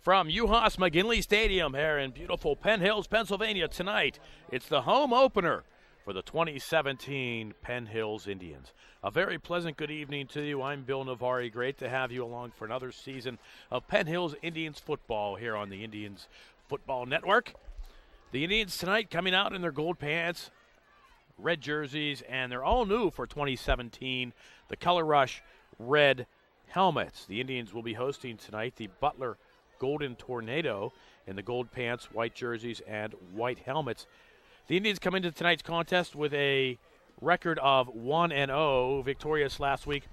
From Uhas McGinley Stadium here in beautiful Penn Hills, Pennsylvania tonight, it's the home opener for the 2017 Penn Hills Indians. A very pleasant good evening to you. I'm Bill Navari. Great to have you along for another season of Penn Hills Indians football here on the Indians Football Network. The Indians tonight coming out in their gold pants, red jerseys, and they're all new for 2017, the Color Rush red helmets. The Indians will be hosting tonight the Butler Golden Tornado in the gold pants, white jerseys, and white helmets. The Indians come into tonight's contest with a record of 1-0, victorious last week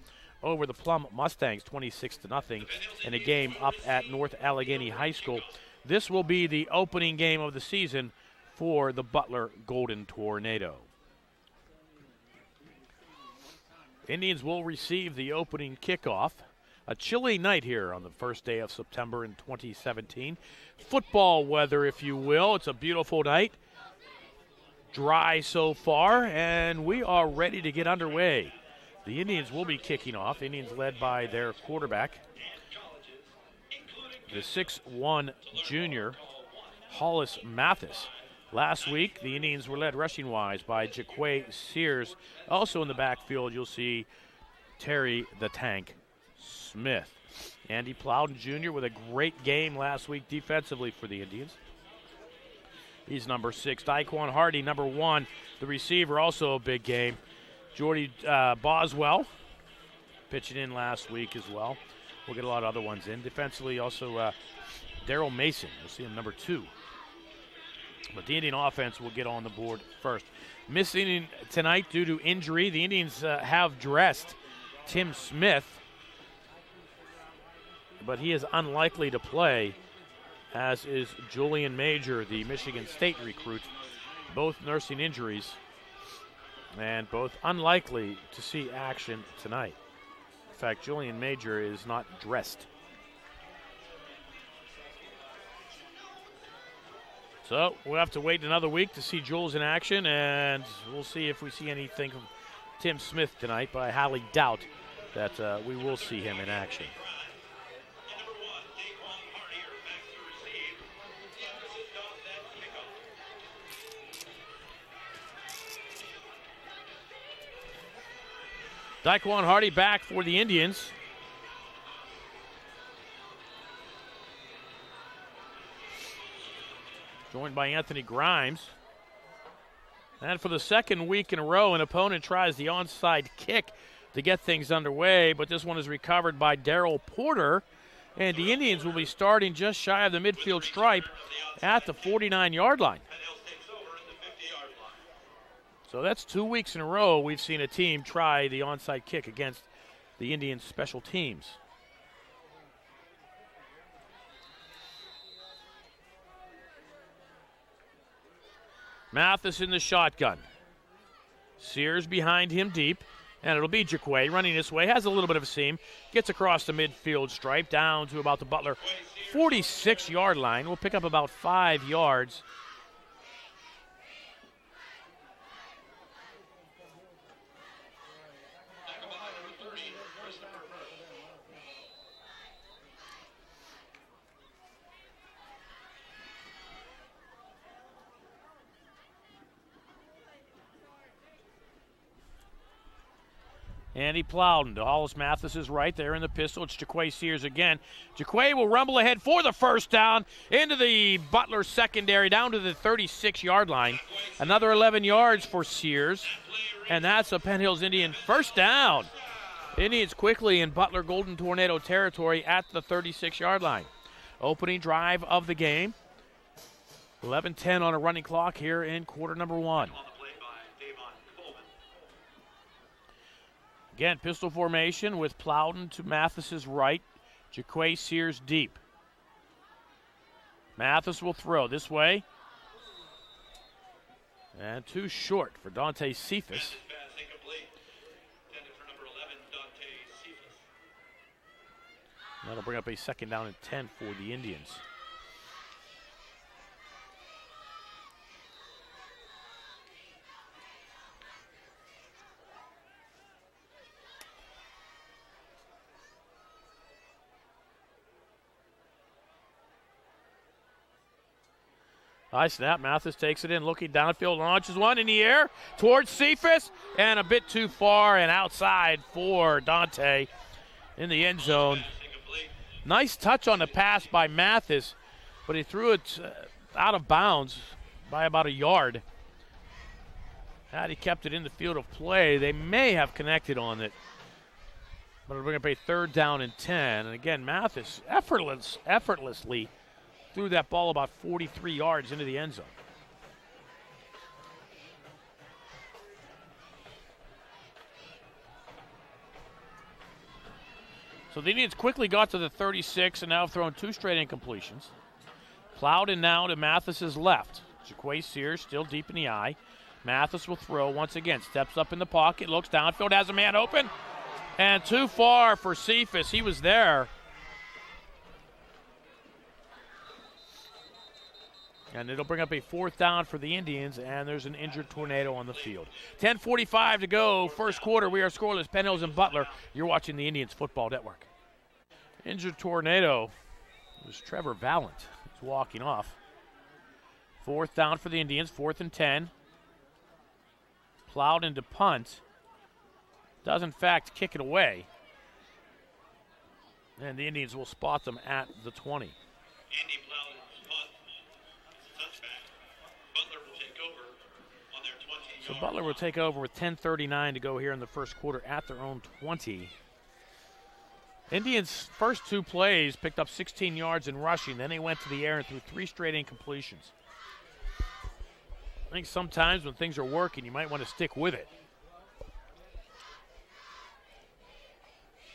over the Plum Mustangs 26-0 in a game up at North Allegheny High School. This will be the opening game of the season for the Butler Golden Tornado. Indians will receive the opening kickoff. A chilly night here on the first day of September in 2017. Football weather, if you will. It's a beautiful night. Dry so far, and we are ready to get underway. The Indians will be kicking off. Indians led by their quarterback, the 6'1 junior, Hollis Mathis. Last week, the Indians were led rushing-wise by Jaquay Sears. Also in the backfield, you'll see Terry the Tank Smith. Andy Plowden Jr. with a great game last week defensively for the Indians. He's number 6. Daquan Hardy, number 1. The receiver, also a big game. Jordy Boswell pitching in last week as well. We'll get a lot of other ones in. Defensively, also Daryl Mason. We'll see him number 2. But the Indian offense will get on the board first. Missing tonight due to injury, the Indians have dressed Tim Smith, but he is unlikely to play, as is Julian Major, the Michigan State recruit, both nursing injuries and both unlikely to see action tonight. In fact, Julian Major is not dressed. So we'll have to wait another week to see Jules in action, and we'll see if we see anything from Tim Smith tonight, but I highly doubt that we will see him in action. Daquan Hardy back for the Indians. Joined by Anthony Grimes. And for the second week in a row, an opponent tries the onside kick to get things underway, but this one is recovered by Darrell Porter. And the Indians will be starting just shy of the midfield stripe at the 49-yard line. So that's 2 weeks in a row we've seen a team try the onside kick against the Indians' special teams. Mathis in the shotgun. Sears behind him deep, and it'll be Jaquay running this way. Has a little bit of a seam. Gets across the midfield stripe down to about the Butler 46-yard line. We'll pick up about 5 yards. Andy Plowden to Hollis Mathis is right there in the pistol. It's Jaquay Sears again. Jaquay will rumble ahead for the first down into the Butler secondary down to the 36-yard line. Another 11 yards for Sears, and that's a Penn Hills Indian first down. Indians quickly in Butler Golden Tornado territory at the 36-yard line. Opening drive of the game. 11:10 on a running clock here in quarter number 1. Again, pistol formation with Plowden to Mathis's right. Jaquay Sears deep. Mathis will throw this way. And too short for Dante Cephas. That'll bring up a second down and 10 for the Indians. High snap. Mathis takes it in, looking downfield, launches one in the air towards Cephas, and a bit too far and outside for Dante in the end zone. Nice touch on the pass by Mathis, but he threw it out of bounds by about a yard. Had he kept it in the field of play, they may have connected on it. But it'll bring up a 3rd down and 10. And again, Mathis effortlessly threw that ball about 43 yards into the end zone. So the Indians quickly got to the 36 and now have thrown 2 straight incompletions. Plowden now to Mathis's left. Jaquay Sears still deep in the eye. Mathis will throw once again. Steps up in the pocket, looks downfield, has a man open. And too far for Cephas. He was there. And it'll bring up a 4th down for the Indians, and there's an injured Tornado on the field. 10:45 to go, first quarter. We are scoreless. Penn Hills and Butler. You're watching the Indians Football Network. Injured Tornado was Trevor Vallant. He's walking off. 4th down for the Indians, 4th and 10. Plowed into punt. Does, in fact, kick it away. And the Indians will spot them at the 20. Andy Plowden's punt. Touchback. Butler will take over on their 20. So Butler will take over with 10:39 to go here in the first quarter at their own 20. Indians' first 2 plays picked up 16 yards in rushing. Then they went to the air and threw 3 straight incompletions. I think sometimes when things are working, you might want to stick with it.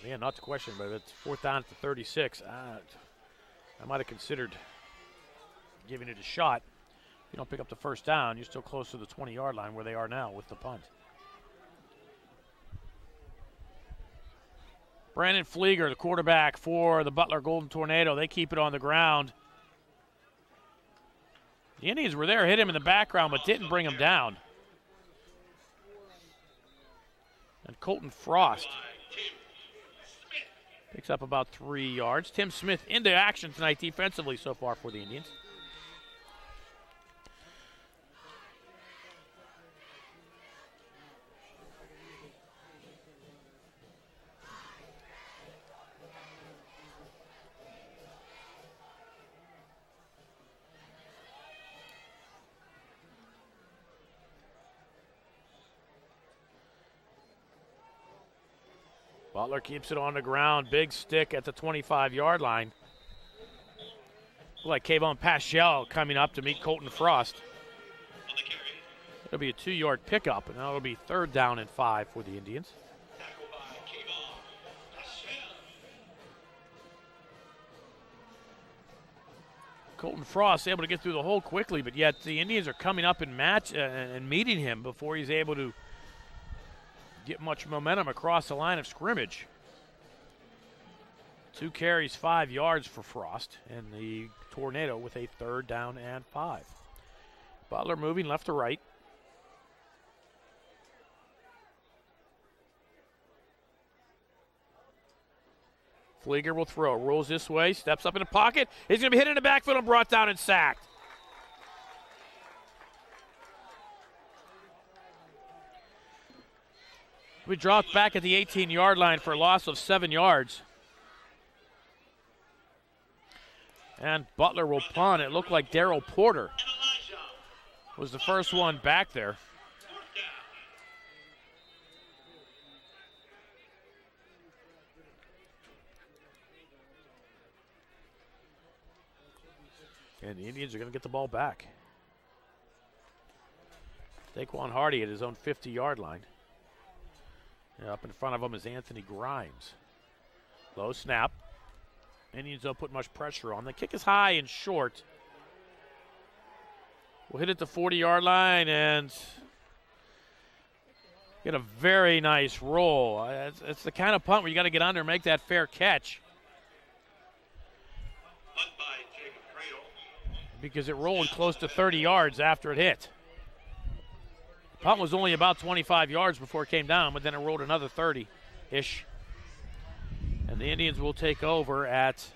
Yeah, not to question, but if it's 4th down at the 36, I might have considered giving it a shot. If you don't pick up the 1st down, you're still close to the 20-yard line where they are now with the punt. Brandon Flieger, the quarterback for the Butler Golden Tornado. They keep it on the ground. The Indians were there, hit him in the background, but didn't bring him down. And Colton Frost picks up about 3 yards. Tim Smith into action tonight defensively so far for the Indians. Butler keeps it on the ground. Big stick at the 25-yard line. Looks like Kayvon Paschal coming up to meet Colton Frost. It'll be a 2-yard pickup, and that'll be 3rd down and 5 for the Indians. Colton Frost able to get through the hole quickly, but yet the Indians are coming up and meeting him before he's able to get much momentum across the line of scrimmage. 2 carries, 5 yards for Frost, and the Tornado with a 3rd down and 5. Butler moving left to right. Flieger will throw, rolls this way, steps up in the pocket. He's going to be hit in the backfield and brought down and sacked. We dropped back at the 18-yard line for a loss of 7 yards. And Butler will punt. It looked like Darryl Porter was the first one back there. And the Indians are going to get the ball back. Daquan Hardy at his own 50-yard line. Up in front of him is Anthony Grimes. Low snap. Indians don't put much pressure on. The kick is high and short. We'll hit it the 40-yard line and get a very nice roll. It's the kind of punt where you got to get under and make that fair catch. Because it rolled close to 30 yards after it hit. Punt was only about 25 yards before it came down, but then it rolled another 30-ish. And the Indians will take over at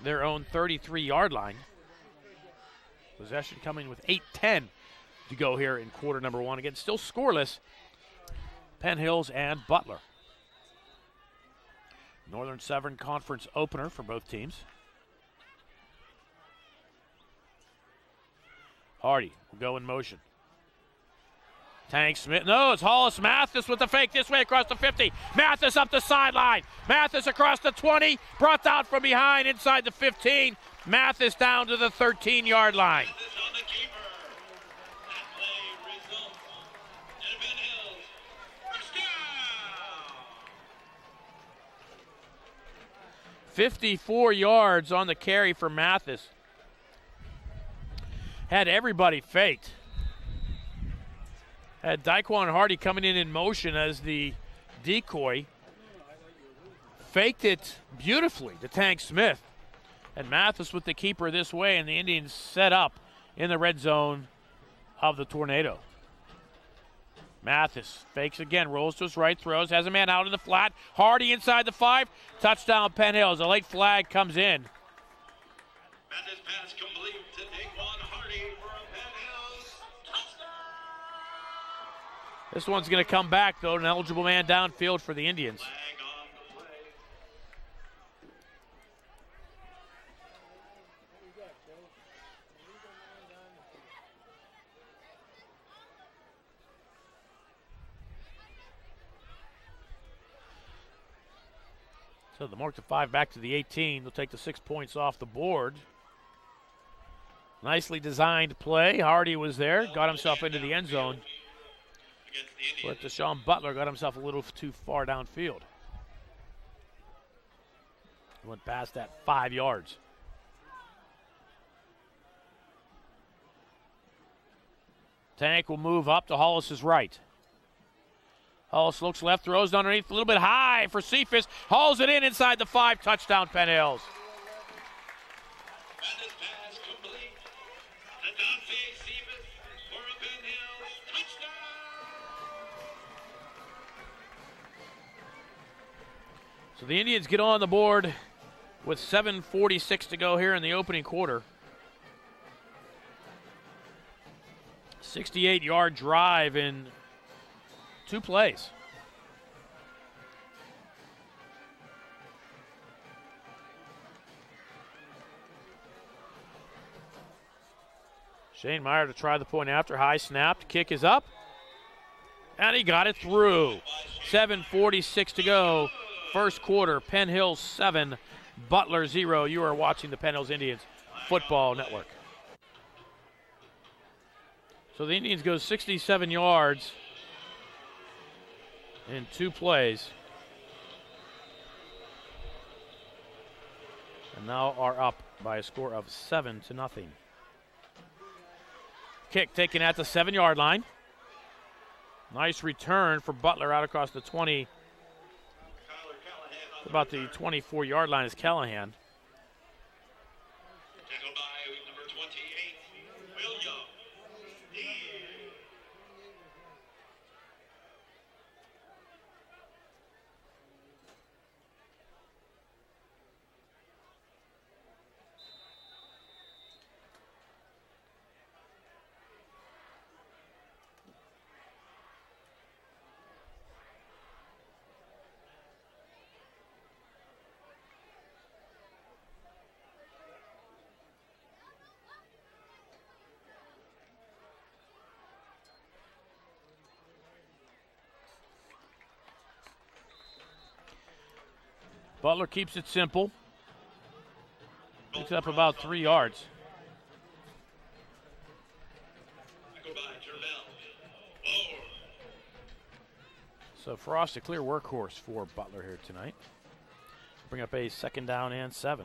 their own 33-yard line. Possession coming with 8:10 to go here in quarter number one. Again, still scoreless. Penn Hills and Butler. Northern Severn Conference opener for both teams. Hardy will go in motion. Tank Smith. No, it's Hollis Mathis with the fake this way across the 50. Mathis up the sideline. Mathis across the 20. Brought down from behind inside the 15. Mathis down to the 13-yard line. Mathis on the keeper. That play results in a Penn Hills first down. 54 yards on the carry for Mathis. Had everybody faked. Had Daquan Hardy coming in motion as the decoy. Faked it beautifully to Tank Smith. And Mathis with the keeper this way, and the Indians set up in the red zone of the Tornado. Mathis fakes again, rolls to his right, throws, has a man out in the flat. Hardy inside the 5. Touchdown Penn Hills. A late flag comes in. Mathis pass complete to Daquan Hardy for a Penn Hills touchdown. This one's going to come back, though. An eligible man downfield for the Indians. Flag on the play. So the mark to 5 back to the 18. They'll take the 6 points off the board. Nicely designed play. Hardy was there, got himself into the end zone. Against the But Indians. Deshaun Butler got himself a little too far downfield. Went past that 5 yards. Tank will move up to Hollis's right. Hollis looks left, throws underneath, a little bit high for Cephas. Hauls it in inside the 5, touchdown Penn Hills. Mathis pass complete to Dante Cephas for a Penn Hills touchdown. So the Indians get on the board with 7:46 to go here in the opening quarter. 68-yard drive in 2 plays. Shane Meyer to try the point after. High snapped. Kick is up. And he got it through. 7:46 to go. First quarter. Penn Hills 7, Butler 0. You are watching the Penn Hills Indians Football Network. So the Indians go 67 yards in 2 plays. And now are up by a score of 7-0. Kick taken at the 7-yard line. Nice return for Butler out across the 20. About the 24-yard line is Callahan. Tackled by number 28, William Deere. Butler keeps it simple. Picks up about 3 yards. Tackled by Jermel. Moore. So Frost, a clear workhorse for Butler here tonight. Bring up a 2nd down and 7.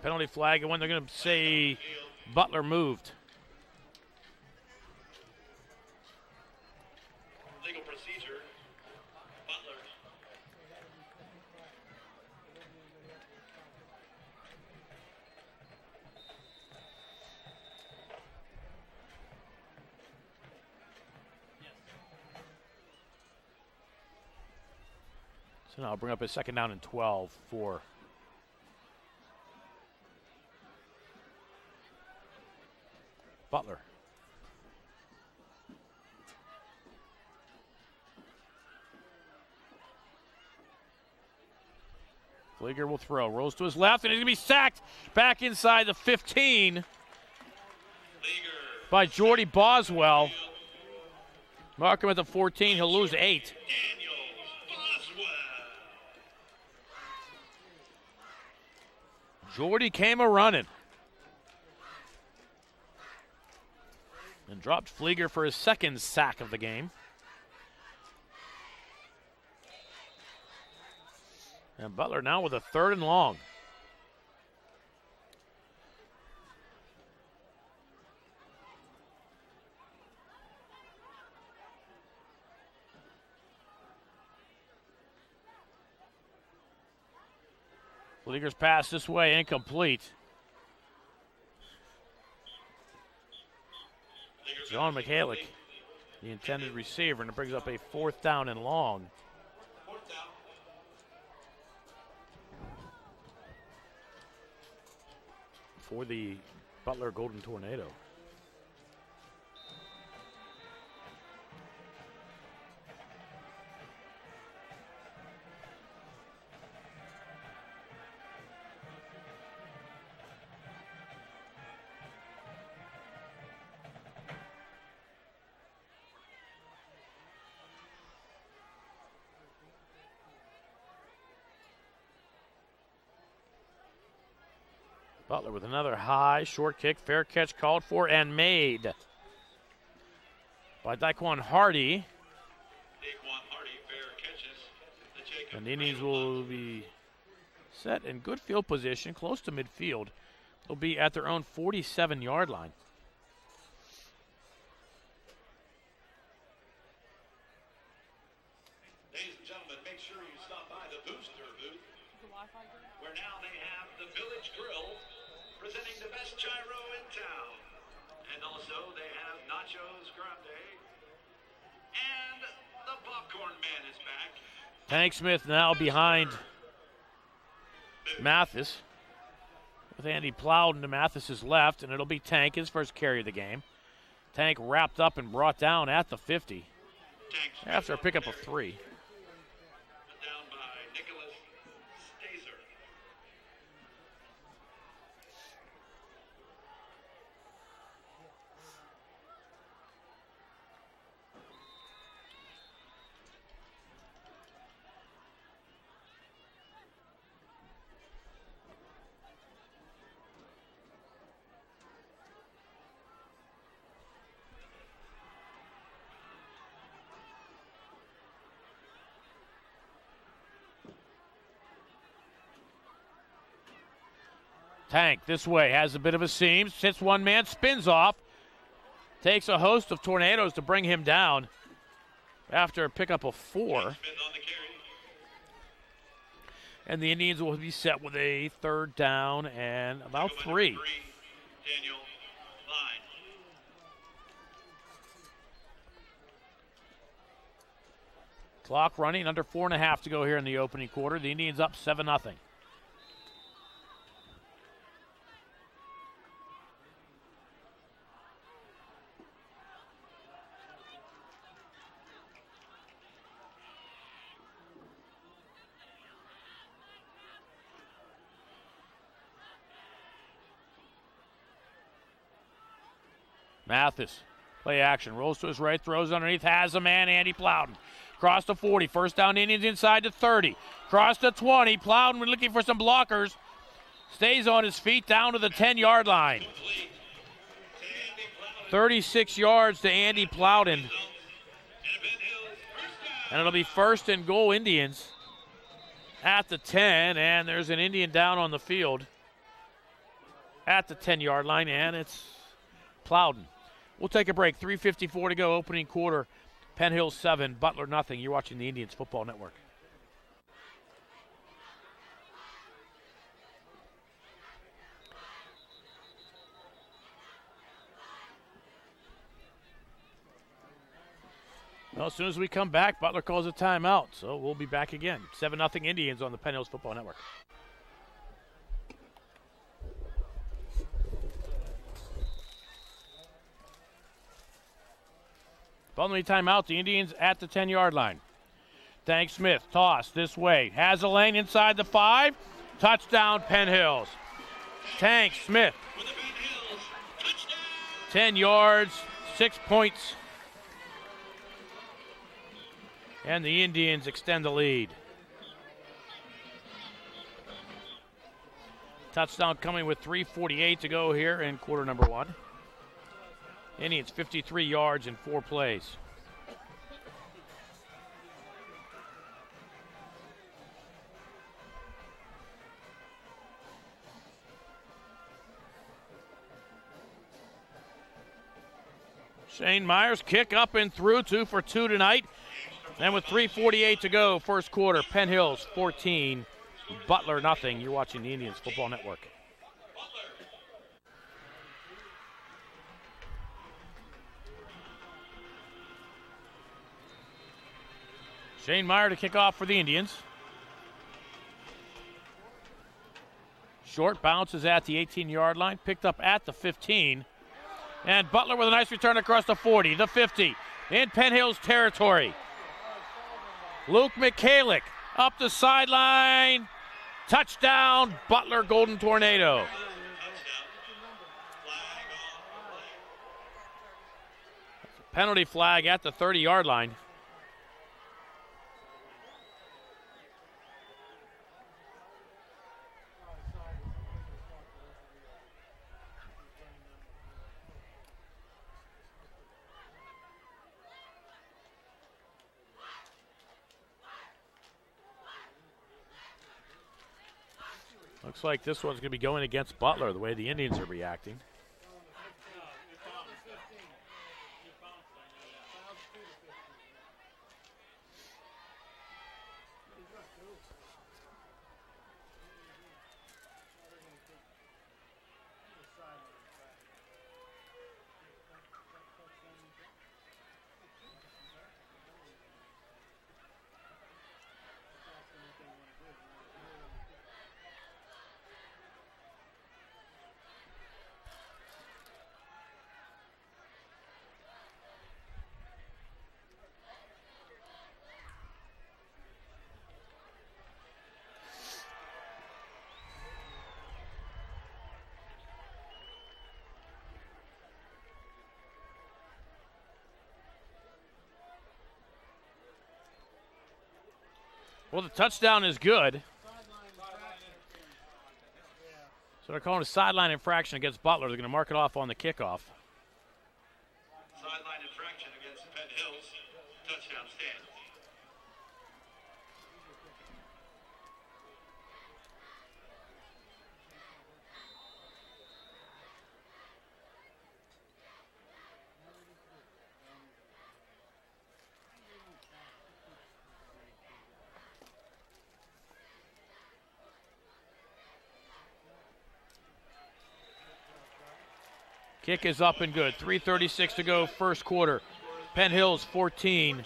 Penalty flag, and when they're going to say Butler moved. Legal procedure. Butler. And I'll bring up a 2nd down and 12 for Butler. Flieger will throw, rolls to his left, and he's going to be sacked back inside the 15 by Jordy Boswell. Mark him at the 14, he'll lose 8. Jordy came a-running and dropped Flieger for his 2nd sack of the game. And Butler now with a 3rd and long. Flieger's pass this way, incomplete. John Michalik, the intended receiver, and it brings up a 4th down and long. For the Butler Golden Tornado. Butler with another high, short kick, fair catch called for and made by Daquan Hardy. And the Indians will be set in good field position, close to midfield. They'll be at their own 47-yard line. Ladies and gentlemen, make sure you stop by the Booster booth, where now they have the Village Grill, presenting the best gyro in town. And also they have Nachos Grande. And the Popcorn Man is back. Tank Smith now behind Mathis. With Andy Plowden to Mathis's left, and it'll be Tank, his first carry of the game. Tank wrapped up and brought down at the 50 after a pickup of 3. Down by Nicholas Stazer. Tank this way, has a bit of a seam, sits one man, spins off, takes a host of tornadoes to bring him down after a pickup of 4. And the Indians will be set with a 3rd down and about 3. Daniel Line. Clock running, under 4.5 to go here in the opening quarter. The Indians up 7-0. Mathis, play action, rolls to his right, throws underneath, has a man, Andy Plowden. Cross to 40, 1st down Indians inside to 30. Cross to 20, Plowden looking for some blockers. Stays on his feet down to the 10-yard line. 36 yards to Andy Plowden. And it'll be 1st and goal Indians at the 10, and there's an Indian down on the field at the 10-yard line, and it's Plowden. We'll take a break. 3:54 to go, opening quarter. Penn Hills 7, Butler nothing. You're watching the Indians Football Network. Well, as soon as we come back, Butler calls a timeout, so we'll be back again. 7-0 Indians on the Penn Hills Football Network. Following timeout, the Indians at the 10-yard line. Tank Smith, toss this way. Has a lane inside the 5. Touchdown, Penn Hills. Tank Smith. 10 yards, 6 points. And the Indians extend the lead. Touchdown coming with 3:48 to go here in quarter number 1. Indians 53 yards in 4 plays. Shane Myers, kick up and through, 2 for 2 tonight. And with 3:48 to go, first quarter, Penn Hills 14, Butler nothing. You're watching the Indians Football Network. Shane Meyer to kick off for the Indians. Short bounces at the 18-yard line, picked up at the 15. And Butler with a nice return across the 40, the 50, in Penn Hills territory. Luke Michalik up the sideline. Touchdown, Butler Golden Tornado. Penalty flag at the 30-yard line. Looks like this one's going to be going against Butler, the way the Indians are reacting. Well, the touchdown is good. So they're calling a sideline infraction against Butler. They're going to mark it off on the kickoff. Sideline infraction against Penn Hills. Touchdown stand. Kick is up and good. 3:36 to go, first quarter. Penn Hills 14,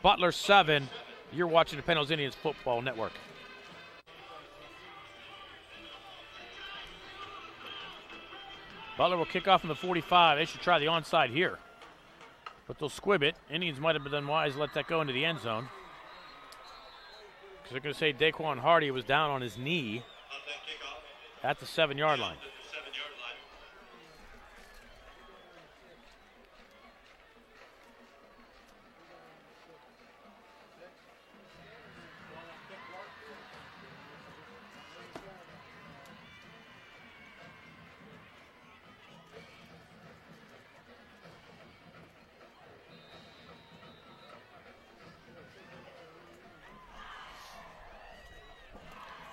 Butler 7. You're watching the Penn Hills Indians Football Network. Butler will kick off from the 45. They should try the onside here, but they'll squib it. Indians might have been done wise to let that go into the end zone, because they're going to say Daquan Hardy was down on his knee at the 7-yard line.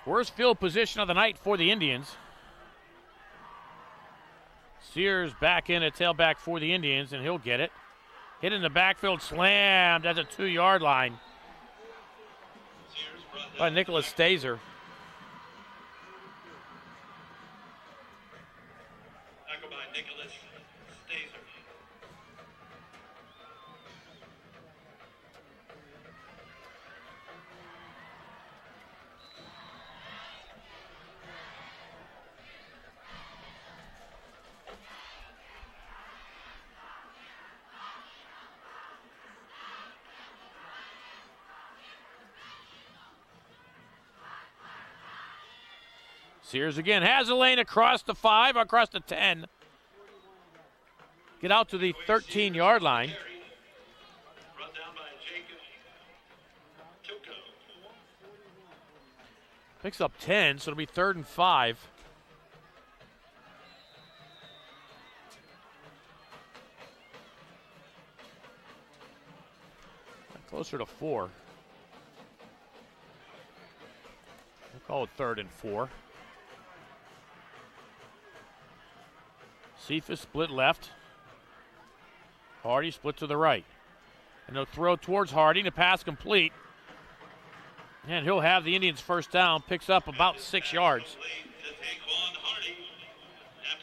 Worst field position of the night for the Indians. Sears back in at tailback for the Indians, and he'll get it. Hit in the backfield, slammed at the 2-yard line by Nicholas Stazer. Tackle by Nicholas Stazer. Sears again has a lane across the 5, across the 10. Get out to the 13-yard line. Picks up 10, so it'll be 3rd and 5. Closer to 4. We'll call it 3rd and 4. Cephas split left. Hardy split to the right. And they'll throw towards Harding. The pass complete. And he'll have the Indians first down. Picks up about 6 yards. That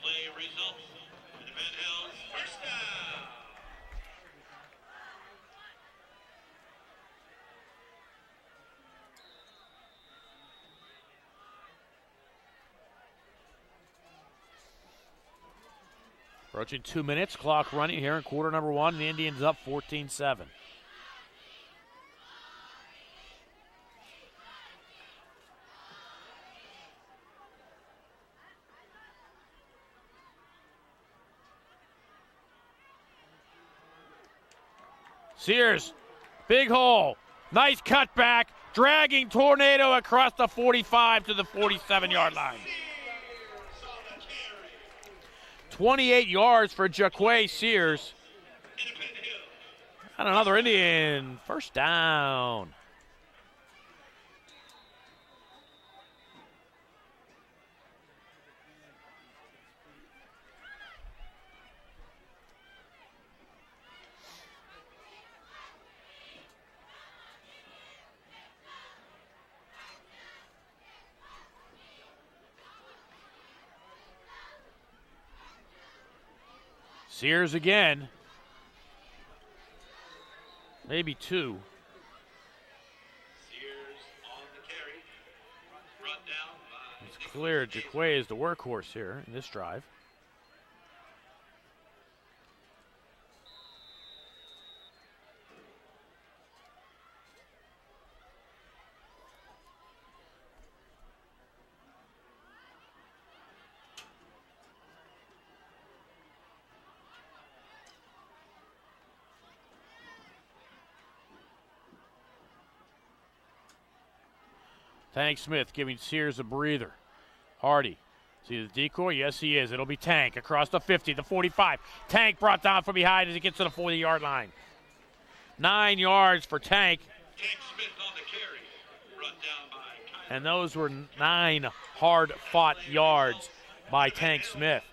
play results in the Penn Hills first down. Approaching 2 minutes. Clock running here in quarter number 1. The Indians up 14-7. Sears, big hole, nice cutback, dragging Tornado across the 45 to the 47-yard line. 28 yards for Jaquay Sears. And another Indian first down. Sears again. Maybe 2. Sears on the carry. Brought down by It's clear Jaquay is the workhorse here in this drive. Tank Smith giving Sears a breather. Hardy. See the decoy? Yes, he is. It'll be Tank across the 50, the 45. Tank brought down from behind as he gets to the 40-yard line. 9 yards for Tank. Tank Smith on the carry. Run down by And those were 9 hard-fought yards by Tank Smith.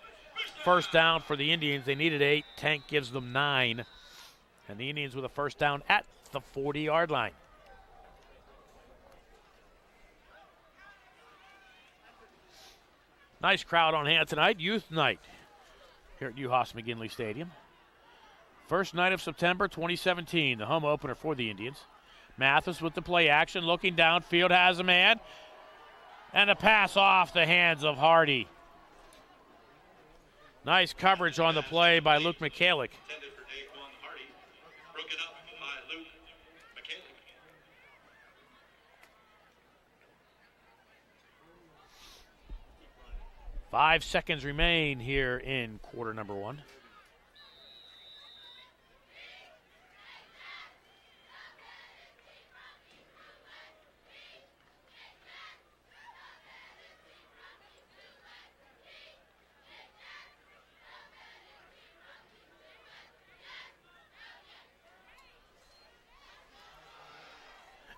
First down for the Indians. They needed 8. Tank gives them 9. And the Indians with a first down at the 40-yard line. Nice crowd on hand tonight. Youth night here at UHAS McGinley Stadium. First night of September 2017, the home opener for the Indians. Mathis with the play action, looking downfield, has a man. And a pass off the hands of Hardy. Nice coverage on the play by Luke Michalik. intended for Daquan Hardy. Broken up by Luke McKay. 5 seconds remain here in quarter number 1.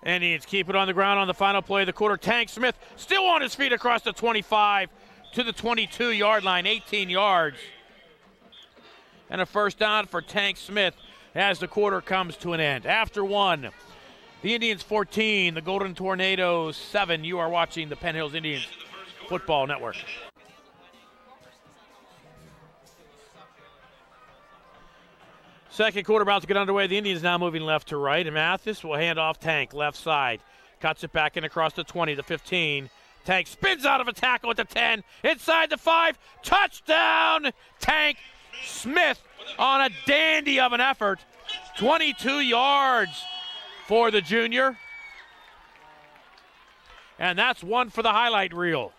Indians keep it on the ground on the final play of the quarter. Tank Smith still on his feet across the 25 to the 22-yard line, 18 yards. And a first down for Tank Smith as the quarter comes to an end. After 1, the Indians 14, the Golden Tornadoes 7. You are watching the Penn Hills Indians Football Network. Second quarter about to get underway. The Indians now moving left to right. And Mathis will hand off Tank left side. Cuts it back in across the 20, the 15. Tank spins out of a tackle at the 10. Inside the 5. Touchdown! Tank Smith on a dandy of an effort. 22 yards for the junior. And that's one for the highlight reel.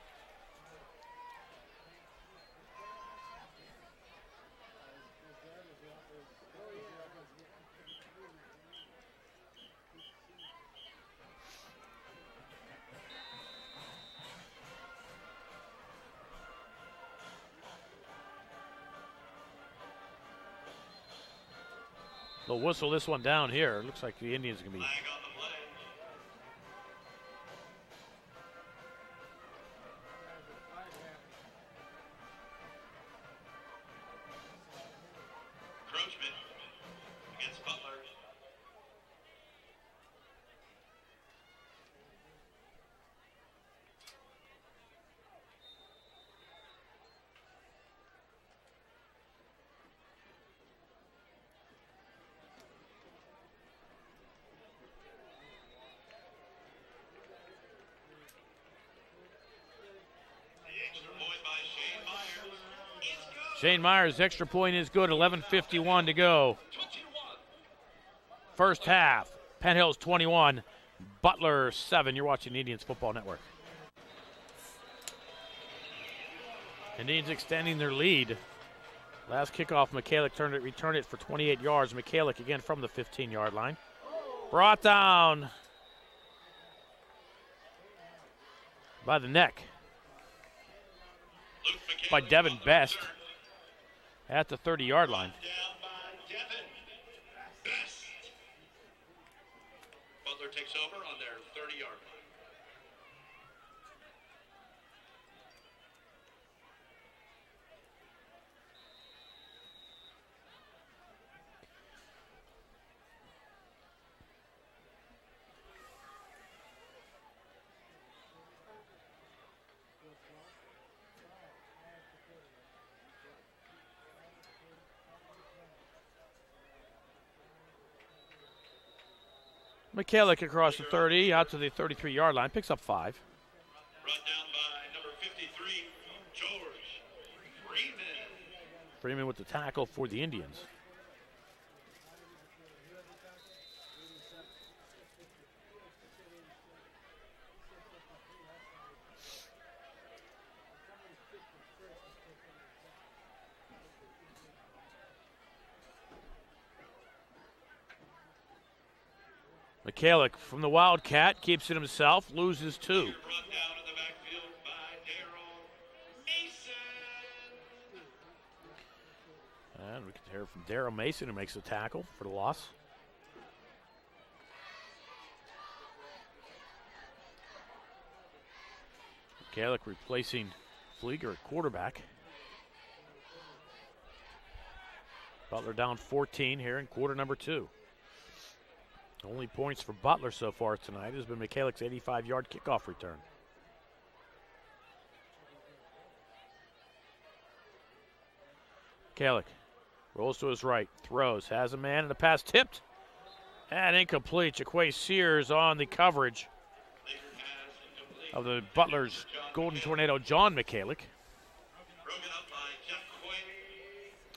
They'll whistle this one down here. It looks like the Indians are going to be. Flag on the play. Encroachment against Butler. Shane Myers' extra point is good. 11:51 to go. First half. Penn Hills 21, Butler 7. You're watching the Indians Football Network. Indians extending their lead. Last kickoff, McCallick returned it for 28 yards. McCallick again from the 15-yard line. Brought down by the neck by Devin Best at the 30-yard line. Down by Devin Best. Butler takes over on their 30-yard line. McCallick across the 30, out to the 33-yard line, picks up 5. Brought down by number 53, George Freeman. Freeman with the tackle for the Indians. McCallick from the Wildcat keeps it himself, loses 2. Brought down in the backfield by Darryl Mason. And we can hear from Darryl Mason, who makes the tackle for the loss. McCallick replacing Flieger at quarterback. Butler down 14 here in quarter number 2. Only points for Butler so far tonight has been McCallick's 85-yard kickoff return. McCallick rolls to his right, throws, has a man, and the pass tipped. And incomplete. Jaquay Sears on the coverage of the Butler's Golden Tornado, John McCallick.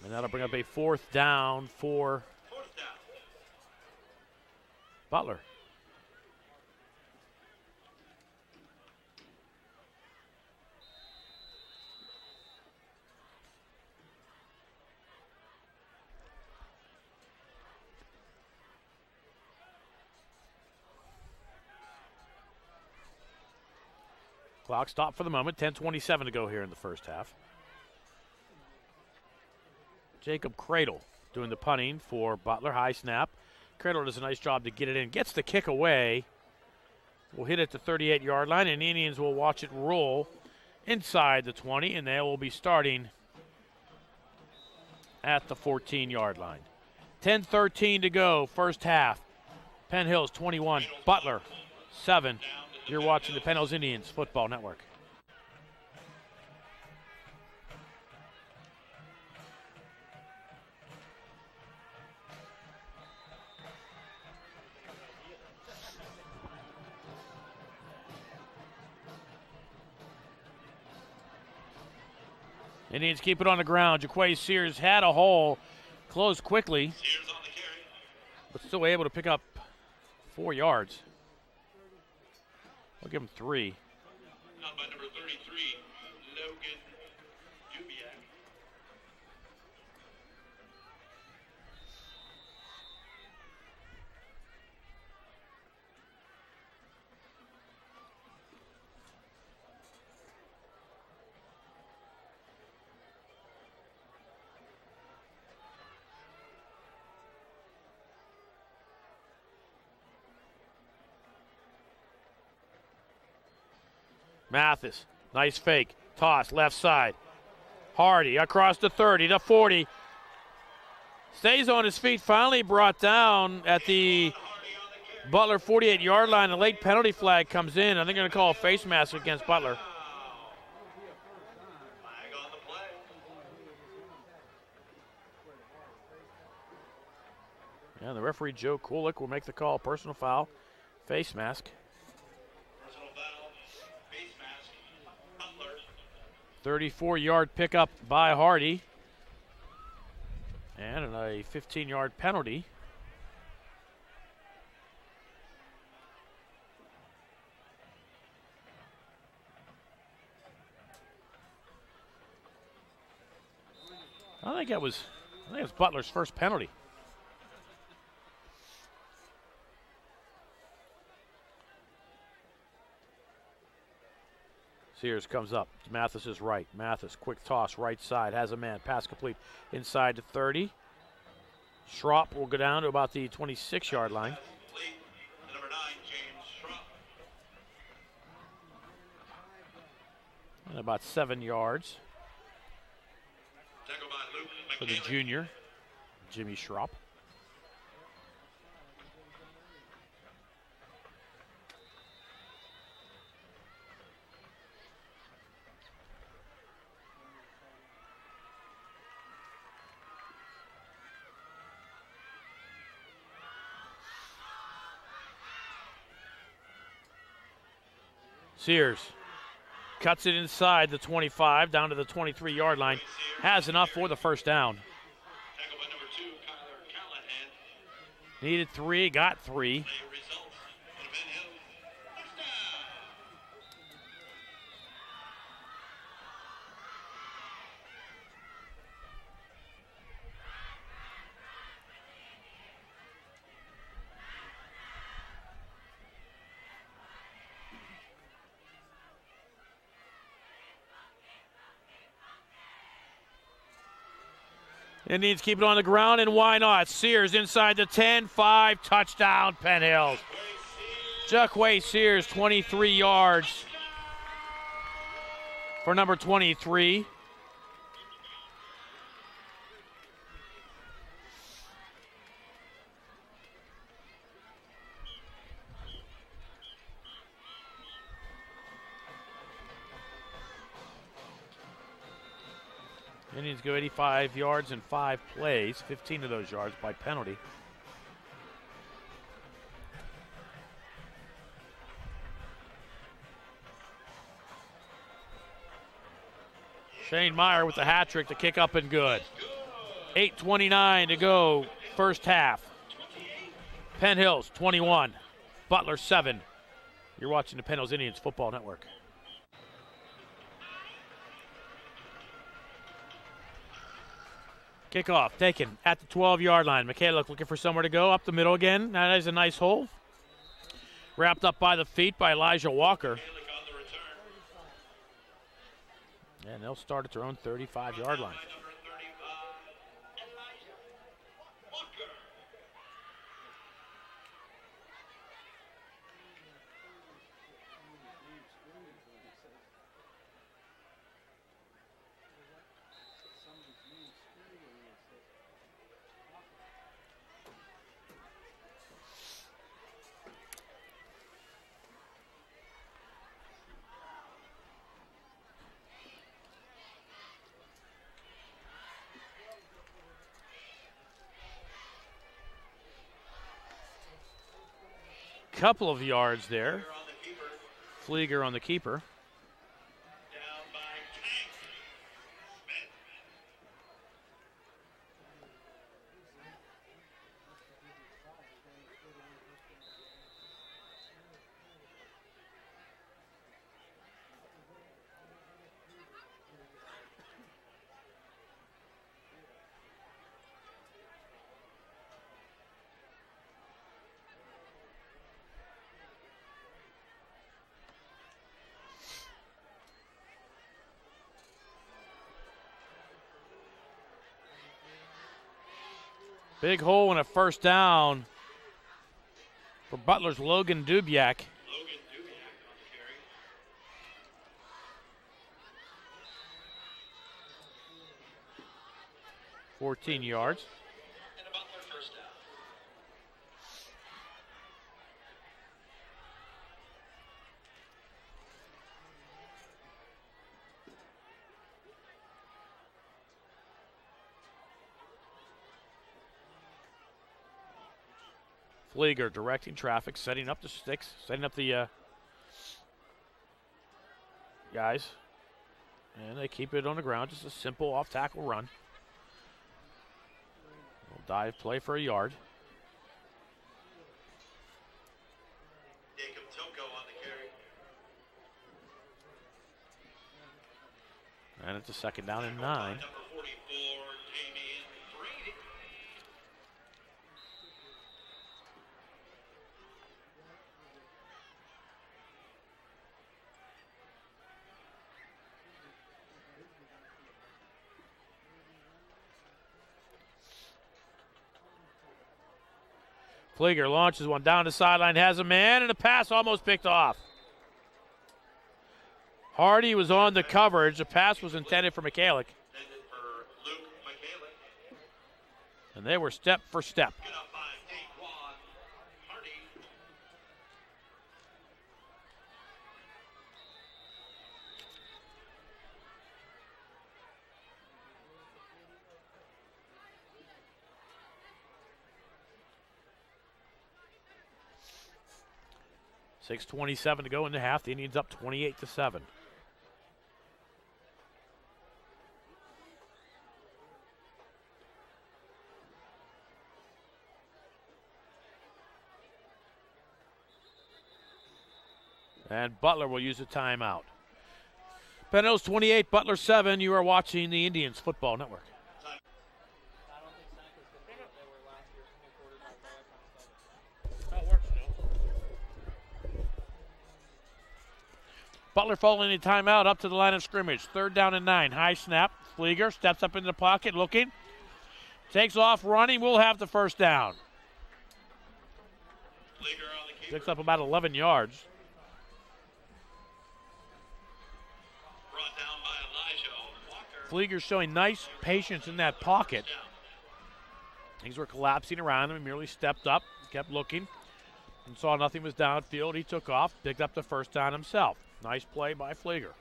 And that'll bring up a 4th down for Butler. Clock stopped for the moment. 10:27 to go here in the first half. Jacob Cradle doing the punting for Butler. High snap. Cradle does a nice job to get it in. Gets the kick away. Will hit at the 38-yard line, and the Indians will watch it roll inside the 20, and they will be starting at the 14-yard line. 10:13 to go, first half. Penn Hills 21, Butler 7. You're watching the Penn Hills Indians Football Network. Indians keep it on the ground. Jaquay Sears had a hole, closed quickly, but still able to pick up 4 yards. I'll give him 3. Not by number 33, Logan Dubiak. Mathis, nice fake. Toss, left side. Hardy across the 30 to 40. Stays on his feet, finally brought down at the Butler 48-yard line. A late penalty flag comes in. I think they're going to call a face mask against Butler. Yeah, the referee, Joe Kulik, will make the call. Personal foul, face mask. Personal foul, face mask, Butler. 34-yard pickup by Hardy. And a 15-yard penalty. I think it was Butler's first penalty. Sears comes up. Mathis is right. Mathis, quick toss, right side, has a man. Pass complete inside to 30. Schropp will go down to about the 26-yard line. Number 9, James Schropp. And about 7 yards Tackled by Luke for the McKinley. junior, Jimmy Schropp. Sears cuts it inside the 25 down to the 23-yard line. Has enough for the first down. Tackled by number 2, Kyler Callahan. Needed 3, got 3. Play results for the Penn Hills. Touchdown. Indians keep it on the ground, and why not? Sears inside the 10-5, touchdown, Penn Hills. Jacquay Sears, 23 yards for number 23. Indians go 85 yards in 5 plays, 15 of those yards by penalty. Shane Meyer with the hat trick to kick up and good. 8:29 to go, first half. Penn Hills 21, Butler 7. You're watching the Penn Hills Indians Football Network. Kickoff taken at the 12-yard line. Mikhailik looking for somewhere to go. Up the middle again. That is a nice hole. Wrapped up by the feet by Elijah Walker. And they'll start at their own 35-yard line. Couple of yards there. Flieger on the keeper. Down by Tank Smith. Big hole and a first down for Butler's Logan Dubiak. Logan Dubiak on the carry. 14 yards. And a Butler first down. Flieger directing traffic, setting up the sticks, setting up the guys. And they keep it on the ground, just a simple off-tackle run. Little dive play for a yard. Jacob Toko on the carry. And it's a second down and 9. Number 44, Damian Brady. Flieger launches one down the sideline, has a man, and a pass almost picked off. Hardy was on the coverage. The pass was intended for Michalik. Intended for Luke Michalik. And they were step for step. Good up by Daquan Hardy. .6:27 to go in the half. The Indians up 28-7. And Butler will use a timeout. Penn Hills 28, Butler 7. You are watching the Indians Football Network. Butler following a timeout up to the line of scrimmage. 3rd down and 9. High snap. Flieger steps up into the pocket looking. Takes off running. We'll have the first down. Flieger on the keeper. Picks up about 11 yards. Brought down by Elijah Walker. Flieger showing nice patience in that pocket. Things were collapsing around him. He merely stepped up, kept looking, and saw nothing was downfield. He took off, picked up the first down himself. Nice play by Flieger.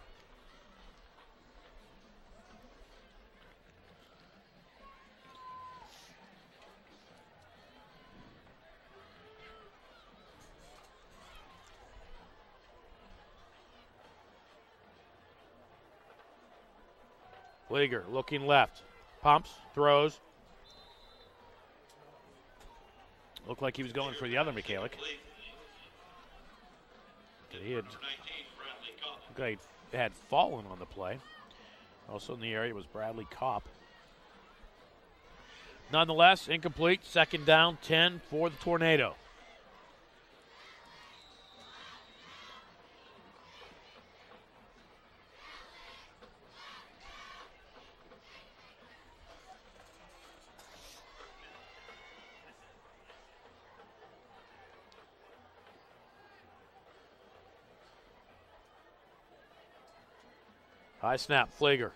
Flieger looking left. Pumps, throws. Looked like he was going for the other Michalik. He had, looked like he had fallen on the play. Also in the area was Bradley Kopp. Nonetheless, incomplete. 2nd down, 10 for the Tornado. High snap, Flieger.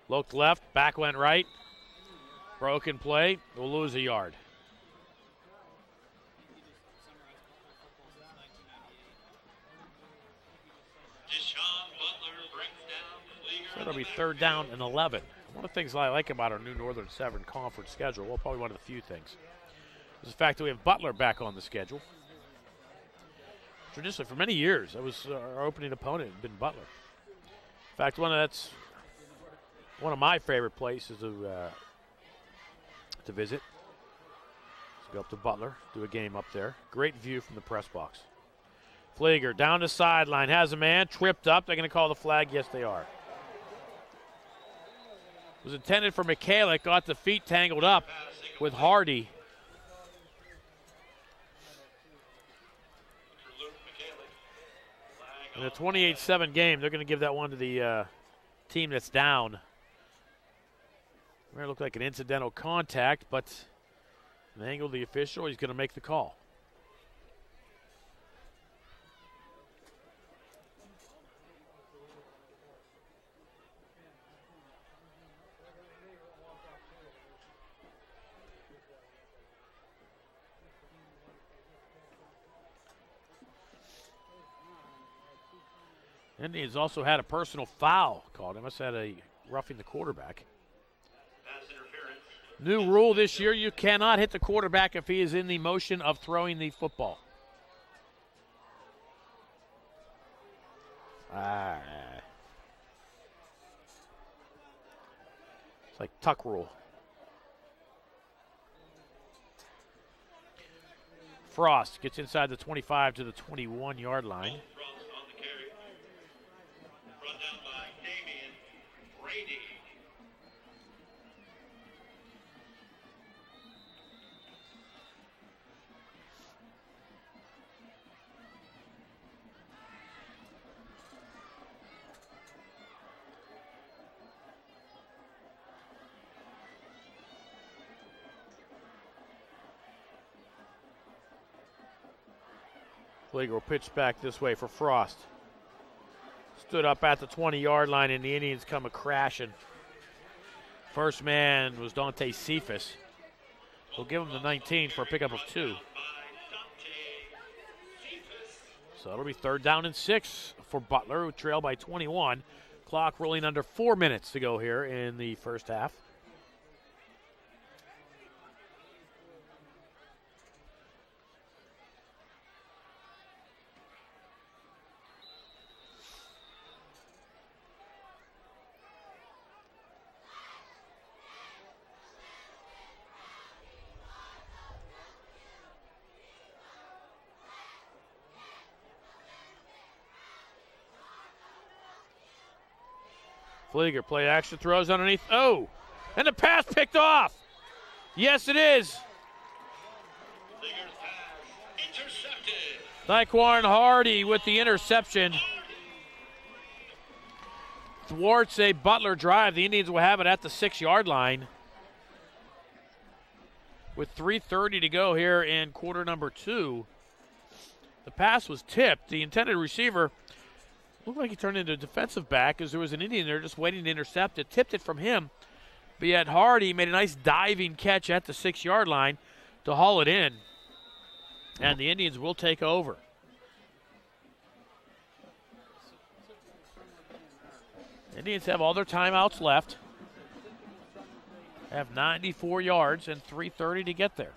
Looked left, back went right. Broken play, we'll lose a yard. So it'll be 3rd down and 11. One of the things I like about our new Northern Severn Conference schedule, well, probably one of the few things, is the fact that we have Butler back on the schedule. Traditionally, for many years, that was our opening opponent, had been Butler. In fact, that's one of my favorite places to visit. Let's go up to Butler, do a game up there. Great view from the press box. Flieger down the sideline, has a man, tripped up. They're going to call the flag. Yes, they are. It was intended for Michalik, got the feet tangled up with Hardy. In a 28-7 game, they're going to give that one to the team that's down. It looked like an incidental contact, but an angle of the official, he's going to make the call. Indians also had a personal foul called. They must have had a roughing the quarterback. New rule this year, you cannot hit the quarterback if he is in the motion of throwing the football. It's like tuck rule. Frost gets inside the 25 to the 21-yard line. Fleeger will pitch back this way for Frost. Stood up at the 20-yard line, and the Indians come a-crashing. First man was Dante Cephas. We'll give him the 19 for a pickup of 2. So it'll be 3rd down and 6 for Butler, who trail by 21. Clock rolling under 4 minutes to go here in the first half. Fleeger play action, throws underneath. Oh, and the pass picked off. Yes, it is. Daquan Hardy with the interception. Thwarts a Butler drive. The Indians will have it at the 6-yard line. With 3:30 to go here in quarter number 2. The pass was tipped. The intended receiver looked like he turned into a defensive back as there was an Indian there just waiting to intercept it. Tipped it from him. But yet Hardy made a nice diving catch at the 6-yard line to haul it in. And the Indians will take over. Indians have all their timeouts left. Have 94 yards and 3:30 to get there.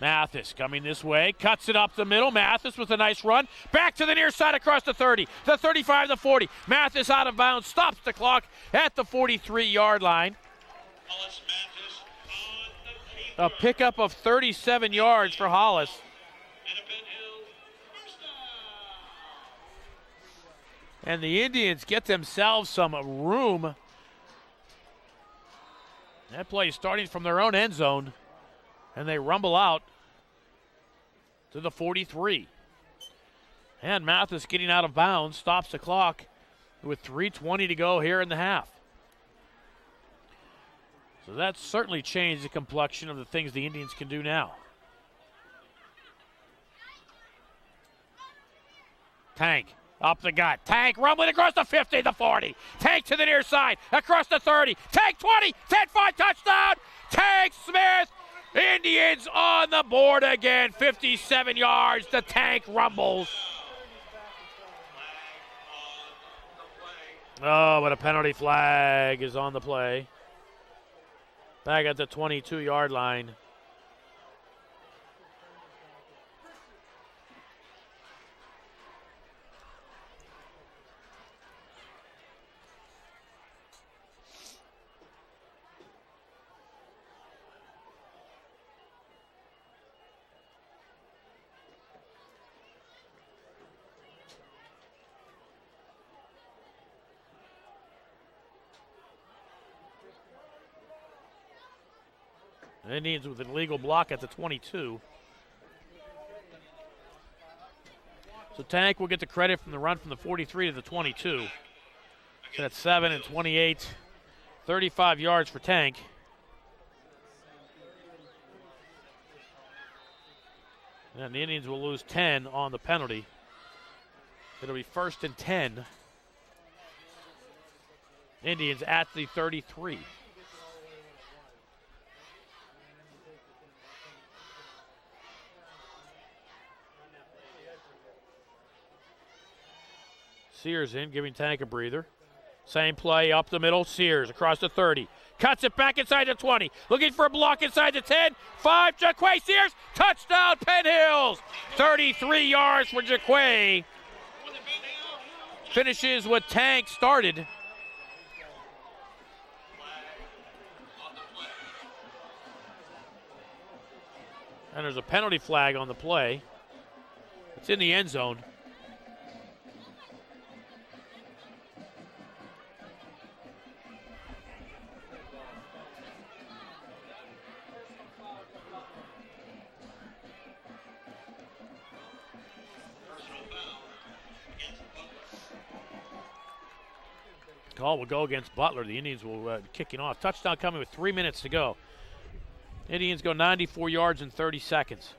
Mathis coming this way, cuts it up the middle. Mathis with a nice run. Back to the near side across the 30, the 35, the 40. Mathis out of bounds, stops the clock at the 43-yard line. A pickup of 37 yards for Hollis. And the Indians get themselves some room. That play is starting from their own end zone. And they rumble out to the 43. And Mathis getting out of bounds, stops the clock with 3:20 to go here in the half. So that's certainly changed the complexion of the things the Indians can do now. Tank up the gut. Tank rumbling across the 50, the 40. Tank to the near side, across the 30. Tank 20, 10-5 touchdown. Tank Smith. Indians on the board again, 57 yards. The Tank rumbles. Oh, but a penalty flag is on the play. Back at the 22-yard line. Indians with an illegal block at the 22. So Tank will get the credit from the run from the 43 to the 22. So that's 7 and 28. 35 yards for Tank. And the Indians will lose 10 on the penalty. It'll be 1st and 10. Indians at the 33. Sears in, giving Tank a breather. Same play up the middle. Sears across the 30. Cuts it back inside the 20. Looking for a block inside the 10. 5, Jaquay Sears. Touchdown, Penn Hills. 33 yards for Jaquay. Finishes what Tank started. And there's a penalty flag on the play. It's in the end zone. Call will go against Butler. The Indians will kicking off. Touchdown coming with 3 minutes to go. Indians go 94 yards in 30 seconds.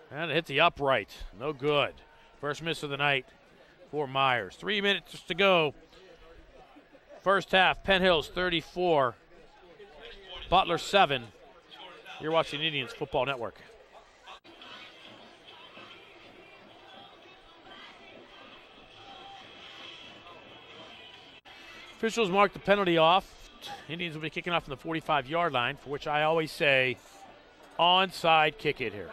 And it hit the upright. No good. First miss of the night for Myers. 3 minutes to go. First half, Penn Hills 34, Butler 7. You're watching Indians Football Network. Officials mark the penalty off. Indians will be kicking off from the 45-yard line, for which I always say onside kick it here.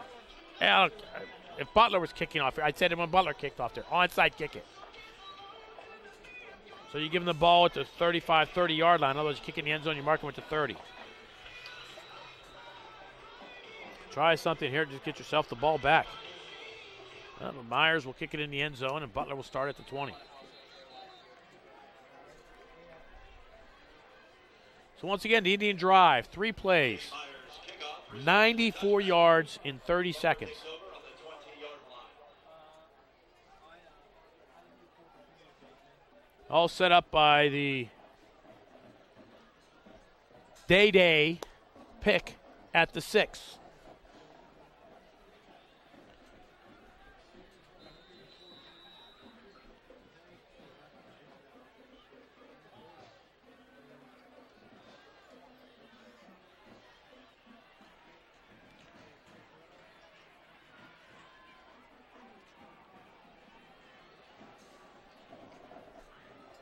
If Butler was kicking off here, I'd say it when Butler kicked off there. Onside kick it. So you give him the ball at the 35, 30-yard line. Otherwise, you kick in the end zone, you mark him at the 30. Try something here. Just get yourself the ball back. Myers will kick it in the end zone, and Butler will start at the 20. So once again, the Indian drive. 3 plays. 94 yards in 30 seconds. All set up by the Day pick at the 6.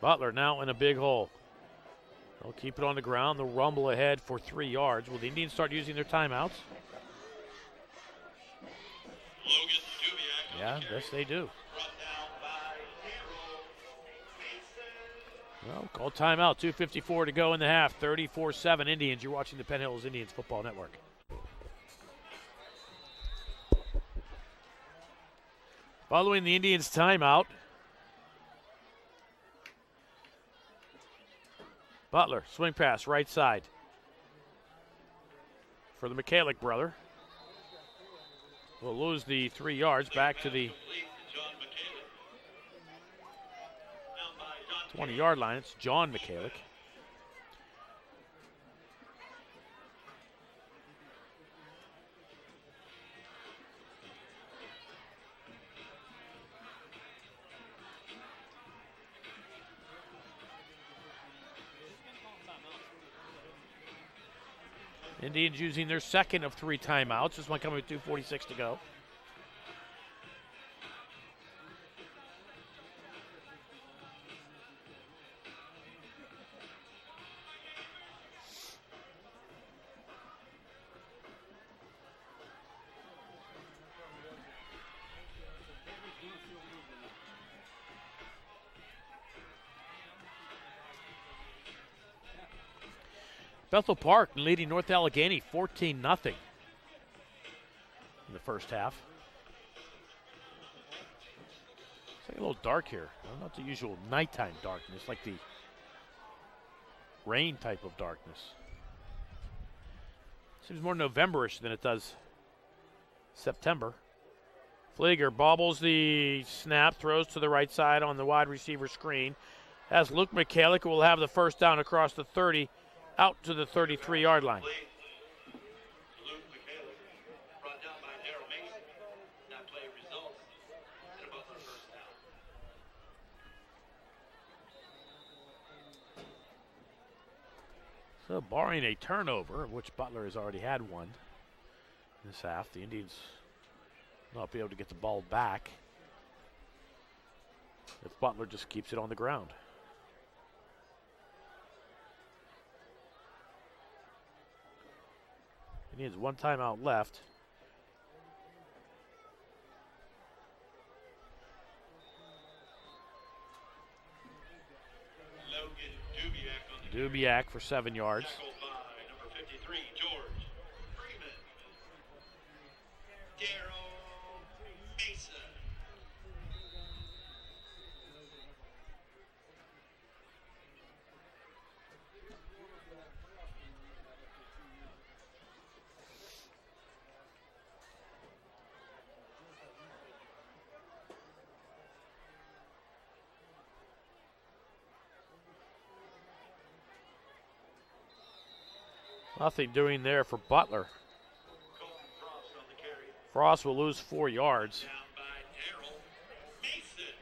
Butler now in a big hole. They'll keep it on the ground. They'll rumble ahead for 3 yards. Will the Indians start using their timeouts? Yeah, yes they do. Well, call timeout. 2:54 to go in the half. 34-7 Indians. You're watching the Penn Hills Indians Football Network. Following the Indians timeout, Butler, swing pass, right side for the Michalik brother. We'll lose the 3 yards back to the 20-yard line. It's John Michalik. Indians using their second of 3 timeouts. This one coming with 2:46 to go. Bethel Park leading North Allegheny 14-0 in the first half. It's like a little dark here. Well, not the usual nighttime darkness, like the rain type of darkness. Seems more November-ish than it does September. Flieger bobbles the snap, throws to the right side on the wide receiver screen. As Luke Michalik will have the first down across the 30, out to the 33-yard line. Luke Michalik, brought down by Daryl Mason. That play results in a Butler first down. So barring a turnover, of which Butler has already had one in this half, the Indians will not be able to get the ball back if Butler just keeps it on the ground. Indians one timeout left. Logan Dubiak on the Dubiak for 7 yards. tackled by number 53, George Freeman. Daryl Mason. Nothing doing there for Butler. Colton Frost on the carry. Frost will lose 4 yards. Down by Daryl Mason.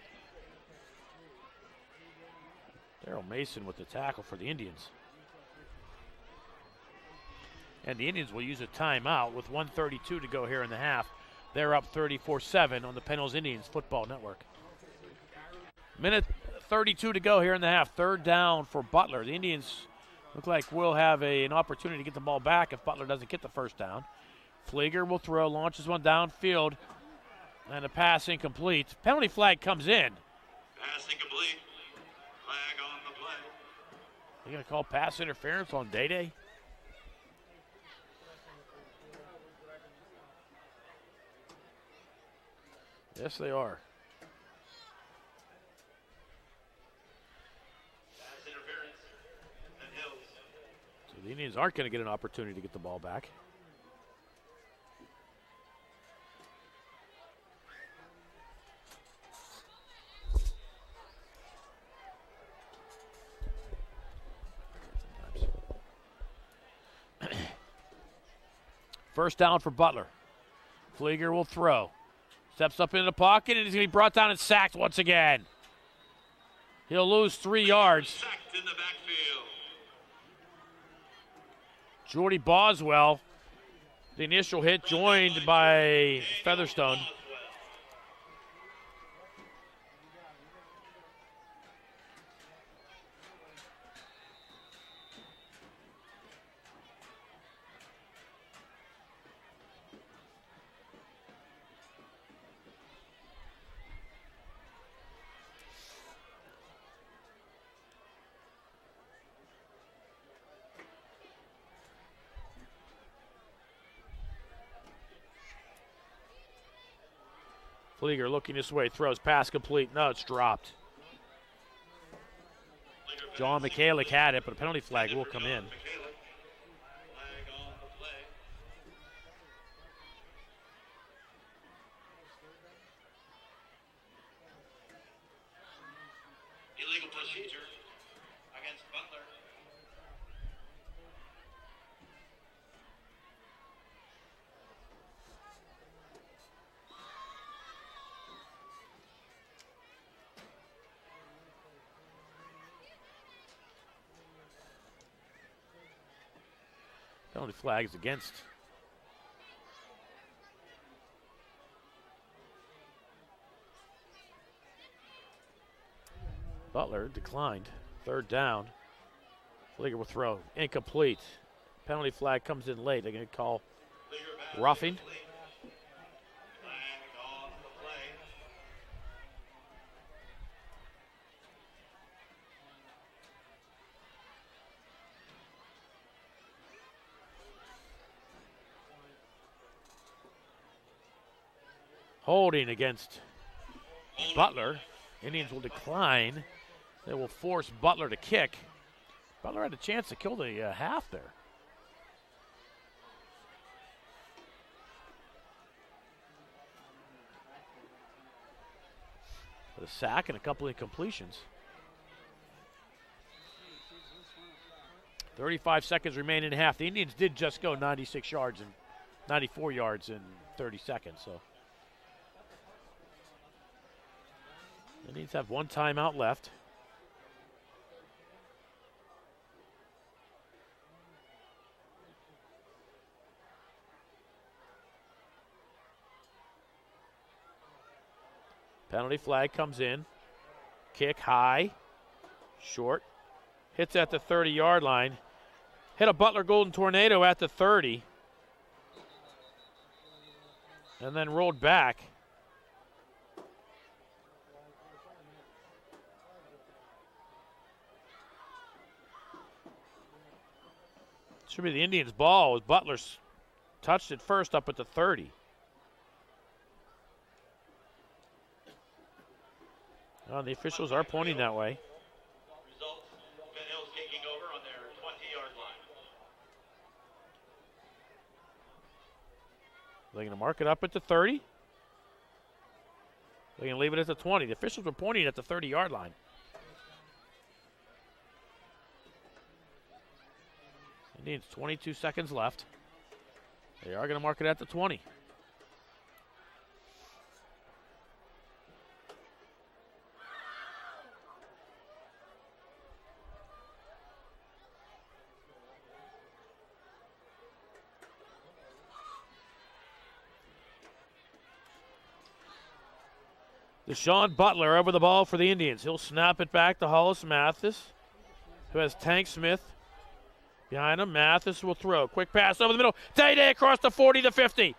Daryl Mason with the tackle for the Indians. And the Indians will use a timeout with 1:32 to go here in the half. They're up 34-7 on the Penn Hills Indians Football Network. Minute 32 to go here in the half. Third down for Butler. The Indians look like we'll have an opportunity to get the ball back if Butler doesn't get the first down. Flieger will throw, launches one downfield, and a pass incomplete. Penalty flag comes in. Pass incomplete. Flag on the play. They're going to call pass interference on Day-Day? Yes, they are. Pass interference. Penn Hills. So the Indians aren't going to get an opportunity to get the ball back. First down for Butler. Flieger will throw. Steps up into the pocket, and he's going to be brought down and sacked once again. He'll lose 3 yards. Sacked in the backfield. Jordy Boswell, the initial hit, joined by Featherstone. Boswell. Flieger looking this way, throws, pass complete. No, it's dropped. John Michalik had it, but a penalty flag will come in. Michalik. Flag on the play. Illegal procedure against Butler. Penalty flags against. Butler declined. Third down. Flieger will throw. Incomplete. Penalty flag comes in late. They're going to call roughing. Flag on the play. Holding against Butler. Indians will decline. They will force Butler to kick. Butler had a chance to kill the half there. with a sack and a couple of incompletions. 35 seconds remain in half. The Indians did just go 96 yards and 94 yards in 30 seconds. So the Indians have one timeout left. Penalty flag comes in. Kick high, short. Hits at the 30-yard line. Hit a Butler Golden Tornado at the 30. And then rolled back. Should be the Indians' ball as Butler touched it first up at the 30. The officials are pointing that way. Results, Penn Hills taking over on their 20-yard line. They're going to mark it up at the 30. They're going to leave it at the 20. The officials were pointing at the 30-yard line. Indians 22 seconds left. They are going to mark it at the 20. Deshaun Butler over the ball for the Indians. He'll snap it back to Hollis Mathis, who has Tank Smith behind him. Mathis will throw. Quick pass over the middle. Day across the 40 to 50.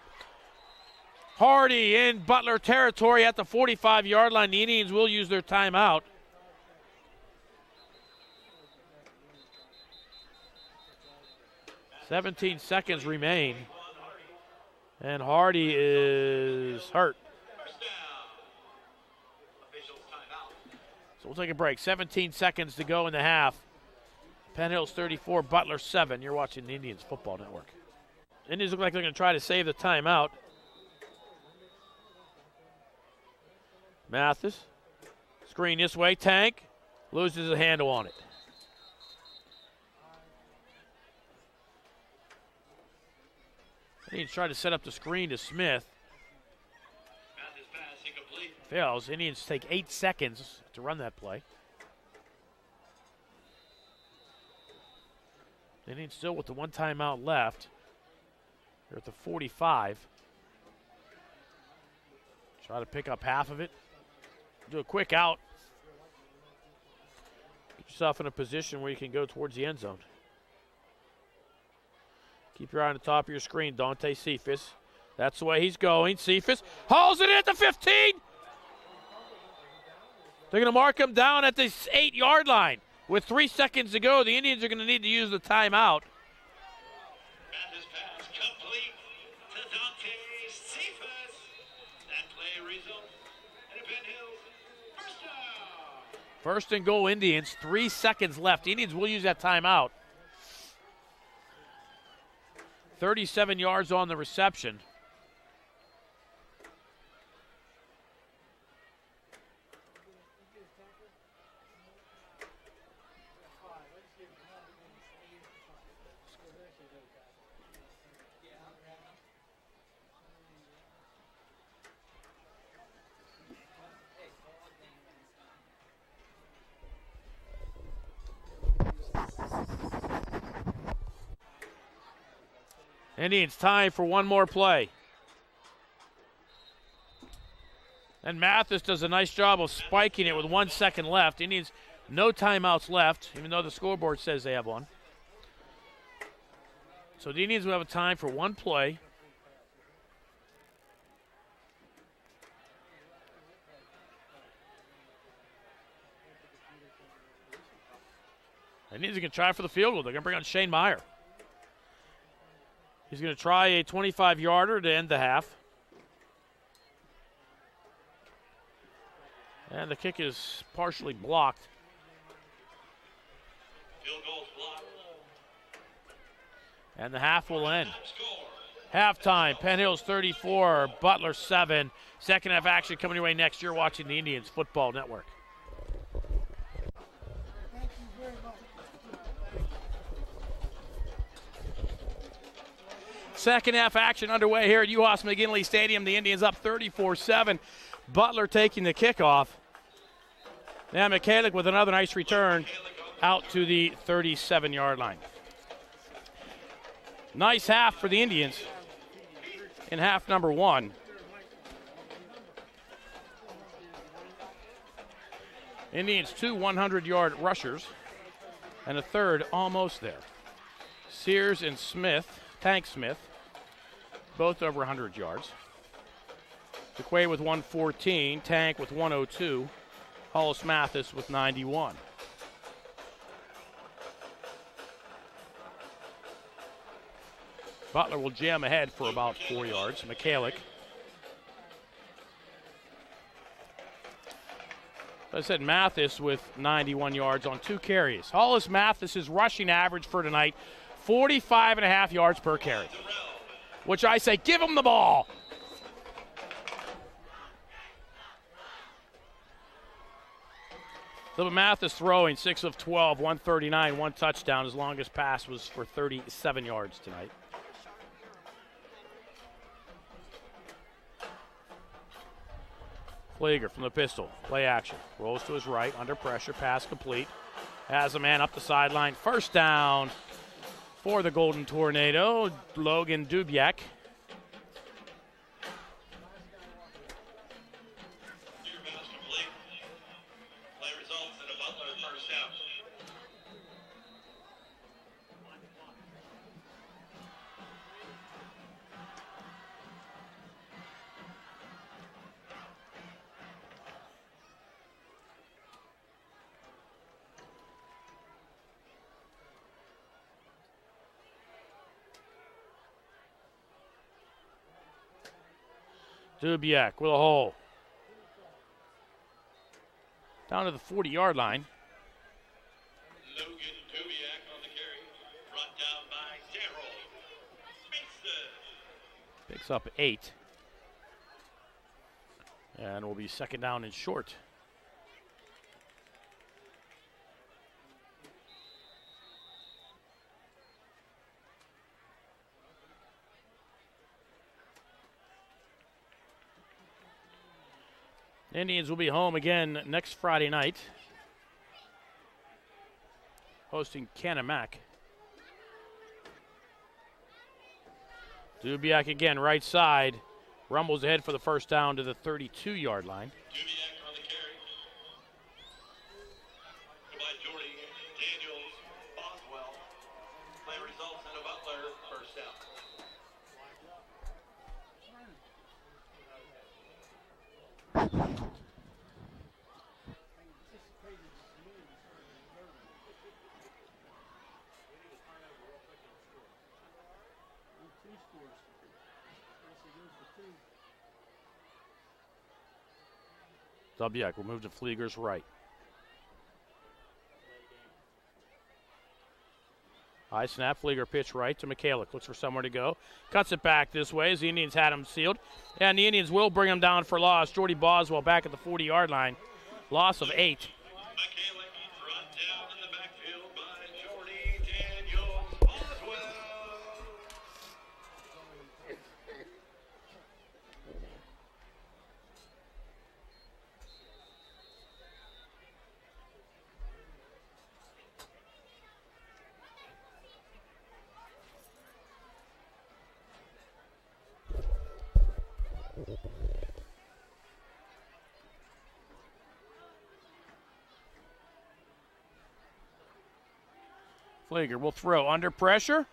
Hardy in Butler territory at the 45-yard line. The Indians will use their timeout. "17 seconds remain. And Hardy is hurt. So we'll take a break. 17 seconds to go in the half. Penn Hills 34, Butler 7. You're watching the Indians Football Network. Indians look like they're going to try to save the timeout. Mathis. Screen this way. Tank loses a handle on it. Indians try to set up the screen to Smith. Fails. Indians take 8 seconds to run that play. Indians still with the one timeout left. They're at the 45. Try to pick up half of it. Do a quick out. Get yourself in a position where you can go towards the end zone. Keep your eye on the top of your screen, Dante Cephas. That's the way he's going. Cephas hauls it in at the 15. They're going to mark him down at the 8-yard line. With 3 seconds to go, the Indians are going to need to use the timeout. Mathis pass complete to Dante Cephas. That play results in a Penn Hills first down. First and goal, Indians. 3 seconds left. The Indians will use that timeout. 37 yards on the reception. Indians time for one more play. And Mathis does a nice job of spiking it with 1 second left. Indians, no timeouts left, even though the scoreboard says they have one. So the Indians will have a time for one play. The Indians are going to try for the field goal. They're going to bring on Shane Meyer. He's going to try a 25-yarder to end the half. And the kick is partially blocked. Field goal's blocked. And the half will end. Halftime, Penn Hills 34, Butler 7. Second half action coming your way next. You're watching the Indians Football Network. Second half action underway here at UHAS McGinley Stadium. The Indians up 34-7. Butler taking the kickoff. Now Michalik with another nice return out to the 37-yard line. Nice half for the Indians in half number one. Indians 2 100-yard rushers and a third almost there. Sears and Smith, Tank Smith, both over 100 yards. DeQuay with 114, Tank with 102, Hollis Mathis with 91. Butler will jam ahead for about 4 yards. Michalik. As I said, Mathis with 91 yards on 2 carries. Hollis Mathis' rushing average for tonight, 45.5 yards per carry. Which I say, give him the ball. Little Mathis throwing 6 of 12, 139, 1 touchdown. His longest pass was for 37 yards tonight. Flieger from the pistol, play action. Rolls to his right, under pressure, pass complete. Has a man up the sideline. First down for the Golden Tornado, Logan Dubiak. Dubiak with a hole. Down to the 40-yard line. Logan Dubiak on the carry. Brought down by Darryl Mason. Picks up 8. And will be second down and short. Indians will be home again next Friday night, hosting Kanemak. Dubiak again, right side, rumbles ahead for the first down to the 32-yard line. Dubiak on the carry. By Jordy, Daniels, Boswell. Play results in a Butler first down. Dubiak will move to Flieger's right. High snap, Flieger pitch right to Michalik. Looks for somewhere to go. Cuts it back this way as the Indians had him sealed. And the Indians will bring him down for loss. Jordy Boswell back at the 40-yard line. Loss of 8. Michalik brought down in the backfield by Jordy Daniels, Boswell. Flieger will throw under pressure.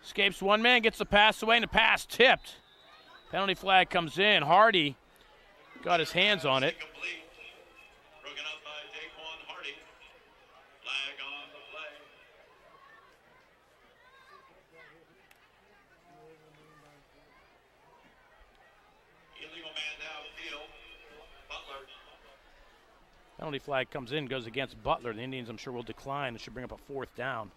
Escapes one man, gets the pass away, and the pass tipped. Penalty flag comes in. Hardy got his hands on it. Incomplete. Broken up by Daquan Hardy. Flag on the play. Illegal man downfield. Butler. Penalty flag comes in, goes against Butler. The Indians, I'm sure, will decline. It should bring up a 4th down.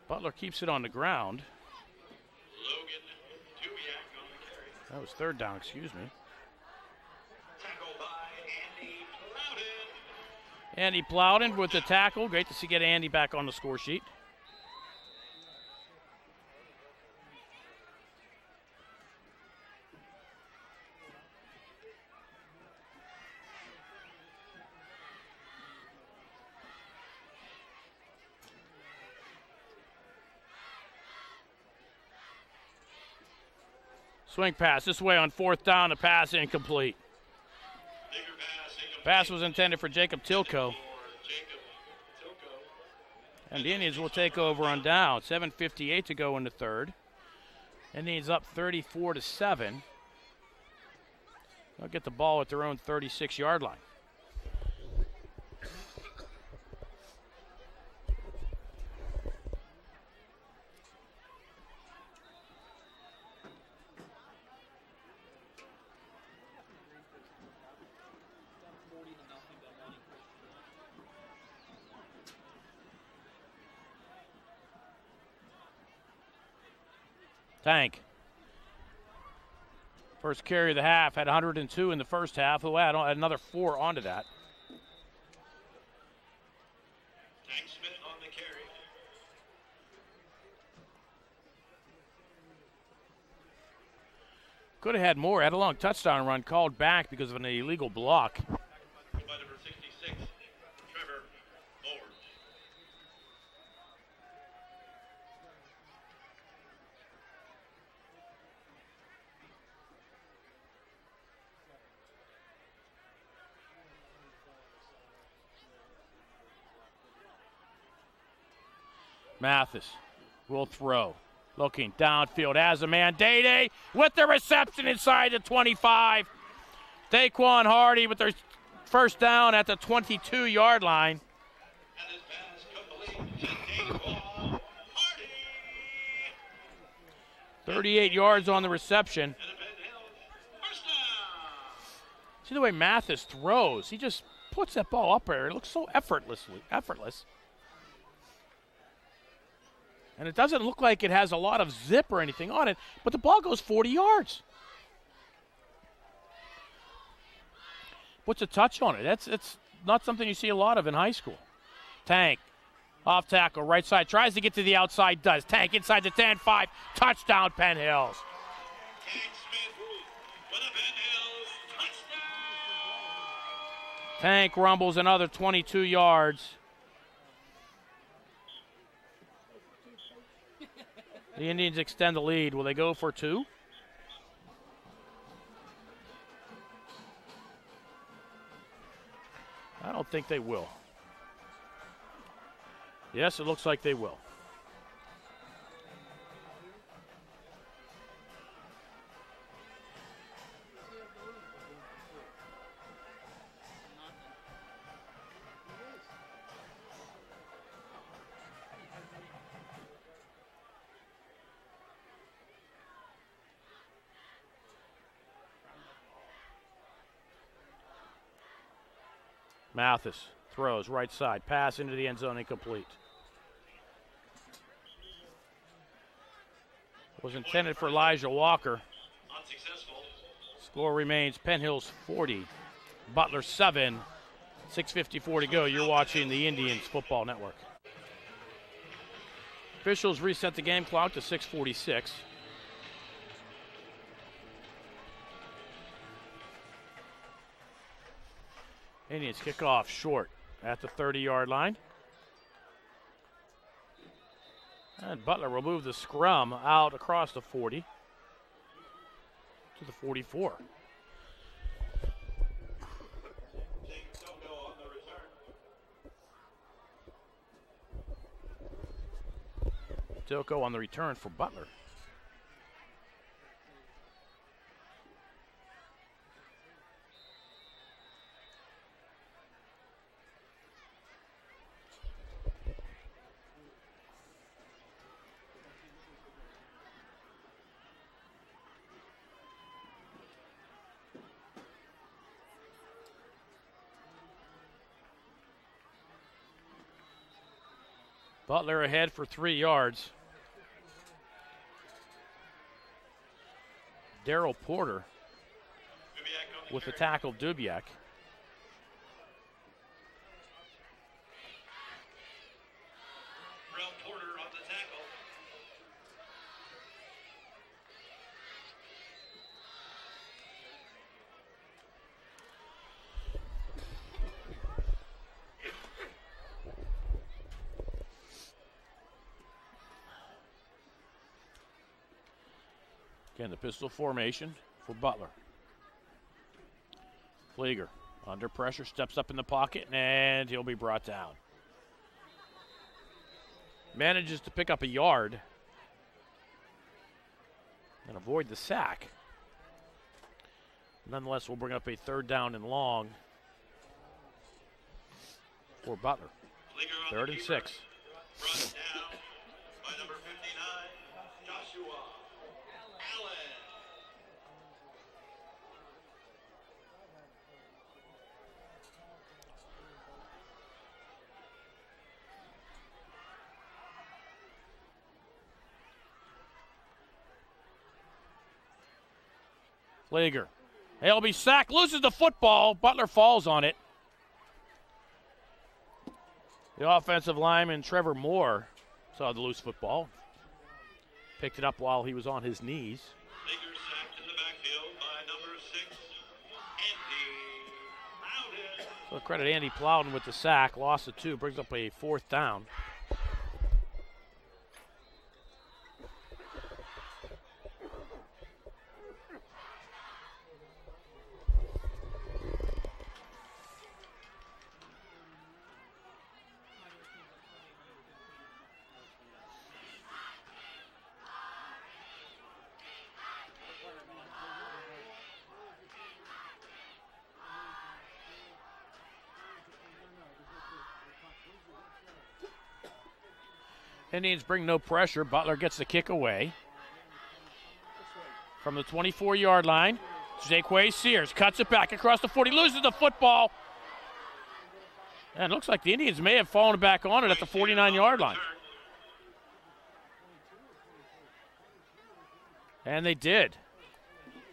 Butler keeps it on the ground. Logan Dubiak on the carry. That was third down, excuse me. Tackled by Andy Plowden. Andy Plowden with the tackle. Great to see get Andy back on the score sheet. Swing pass this way on fourth down. The pass incomplete. Pass was intended for Jacob Tilko. And the Indians will take over on down. 7:58 to go in the third. Indians up 34-7. They'll get the ball at their own 36-yard line. Tank. First carry of the half, had 102 in the first half. He'll add another 4 onto that. Tank Smith on the carry. Could have had more. Had a long touchdown run called back because of an illegal block. By number 66, Trevor Moore. Mathis will throw. Looking downfield as a man. Day with the reception inside the 25. Daquan Hardy with their first down at the 22-yard line. And this pass complete to Daquan Hardy. 38 yards on the reception. And a Penn Hills first down. See the way Mathis throws. He just puts that ball up there. It looks so effortless. And it doesn't look like it has a lot of zip or anything on it, but the ball goes 40 yards. Puts a touch on it. It's not something you see a lot of in high school. Tank, off tackle, right side, tries to get to the outside, does. Tank inside the 10-5, touchdown Penn Hills. Tank Smith with a Penn Hills touchdown. Tank rumbles another 22 yards. The Indians extend the lead. Will they go for 2? I don't think they will. Yes, it looks like they will. Mathis throws right side, pass into the end zone, incomplete. Was intended for Elijah Walker. Unsuccessful. Score remains Penn Hills 40, Butler 7, 6:54 to go. You're watching the Indians Football Network. Officials reset the game clock to 6:46. Indians kick off short at the 30-yard line. And Butler will move the scrum out across the 40 to the 44. Tilko on the return for Butler. Butler ahead for 3 yards. Darryl Porter with the tackle, Dubiak. Porter on the tackle. Again, the pistol formation for Butler. Flieger under pressure, steps up in the pocket, and he'll be brought down. Manages to pick up a yard and avoid the sack. Nonetheless, we'll bring up a 3rd down and long for Butler. 3rd and 6. Brought down by number 59, Joshua Allen. Flieger. He'll be sacked, loses the football. Butler falls on it. The offensive lineman, Trevor Moore, saw the loose football. Picked it up while he was on his knees. Flieger sacked in the backfield by number 6, Andy Loudon. So credit Andy Plowden with the sack. Loss of 2, brings up a 4th down. Indians bring no pressure. Butler gets the kick away. From the 24-yard line, Jaquay Sears cuts it back across the 40, loses the football. And it looks like the Indians may have fallen back on it at the 49-yard line. And they did.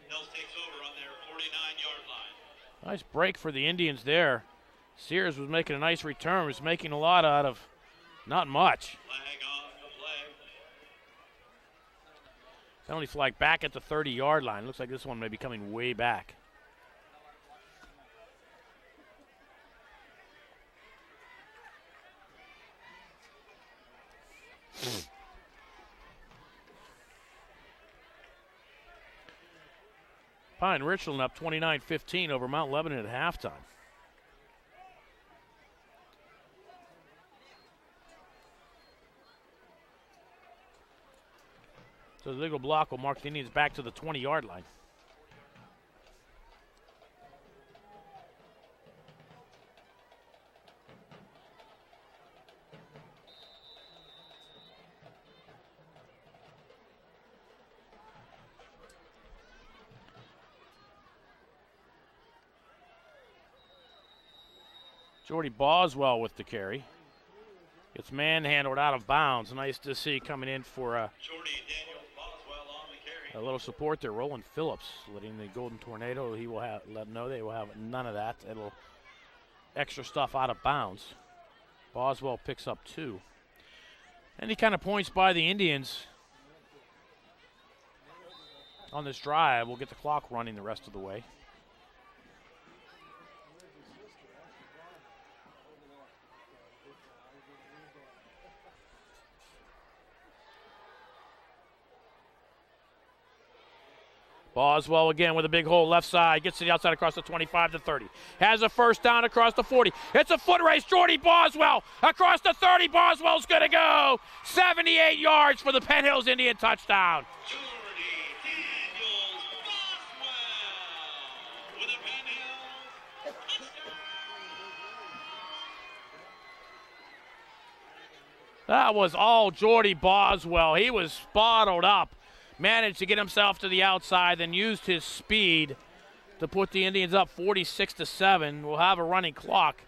Hills takes over on their 49-yard line. Nice break for the Indians there. Sears was making a nice return, was making a lot out of not much. Flag on the play. Penalty flag back at the 30-yard line. Looks like this one may be coming way back. Pine Richland up 29-15 over Mount Lebanon at halftime. So the legal block will mark the Indians back to the 20-yard line. Jordy Boswell with the carry. Gets manhandled out of bounds. Nice to see coming in for Jordy Daniel Boswell on the carry. a little support there. Roland Phillips letting the Golden Tornado. He will let them know they will have none of that. It'll extra stuff out of bounds. Boswell picks up 2. And he kind of points by the Indians on this drive. We'll get the clock running the rest of the way. Boswell again with a big hole left side. Gets to the outside across the 25 to 30. Has a first down across the 40. It's a foot race. Jordy Boswell across the 30. Boswell's going to go. 78 yards for the Penn Hills Indian touchdown. Jordy Daniels Boswell with a Penn Hills touchdown. That was all Jordy Boswell. He was spotted up. Managed to get himself to the outside, then used his speed to put the Indians up 46-7. We'll have a running clock.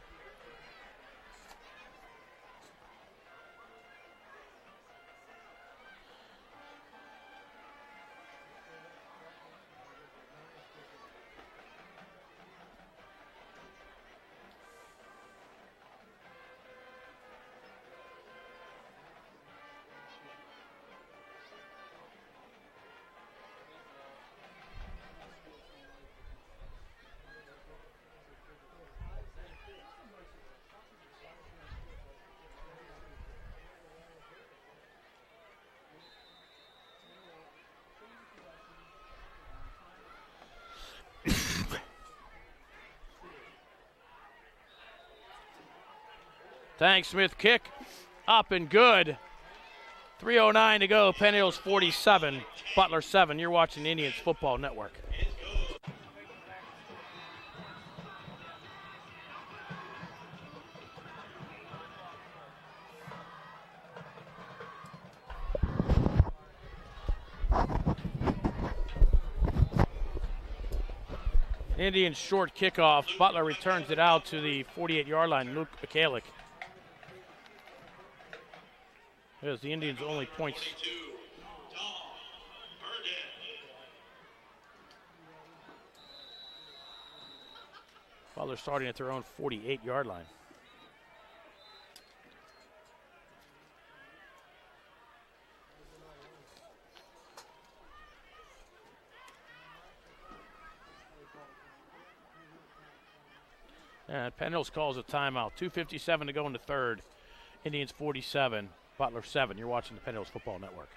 Thanks, Smith. Kick up and good. 3:09 to go. Penn Hills 47, Butler 7. You're watching the Indians Football Network. Indians short kickoff. Butler returns it out to the 48-yard line. Luke Mikalik. There's the Indians' only points. Butler starting at their own 48-yard line. And Penn Hills calls a timeout. 2:57 to go in the third. Indians 47, Butler 7. You're watching the Penn Hills Football Network.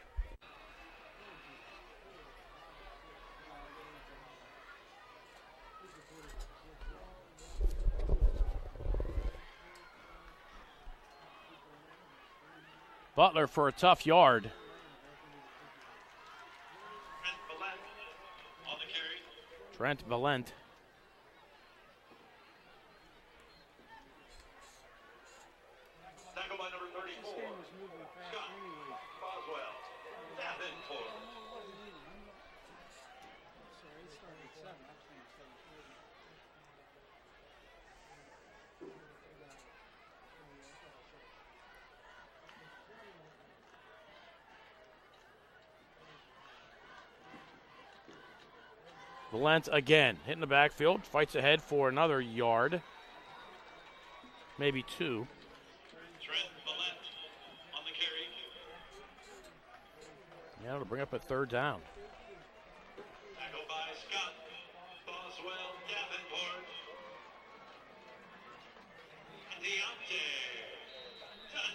Butler for a tough yard. Trent Valent. Valent again, hitting the backfield, fights ahead for another yard, maybe two. Trent Valent on the carry. Yeah, it'll bring up a third down. Tackle by Scott Boswell Davenport. And Deontay Tane.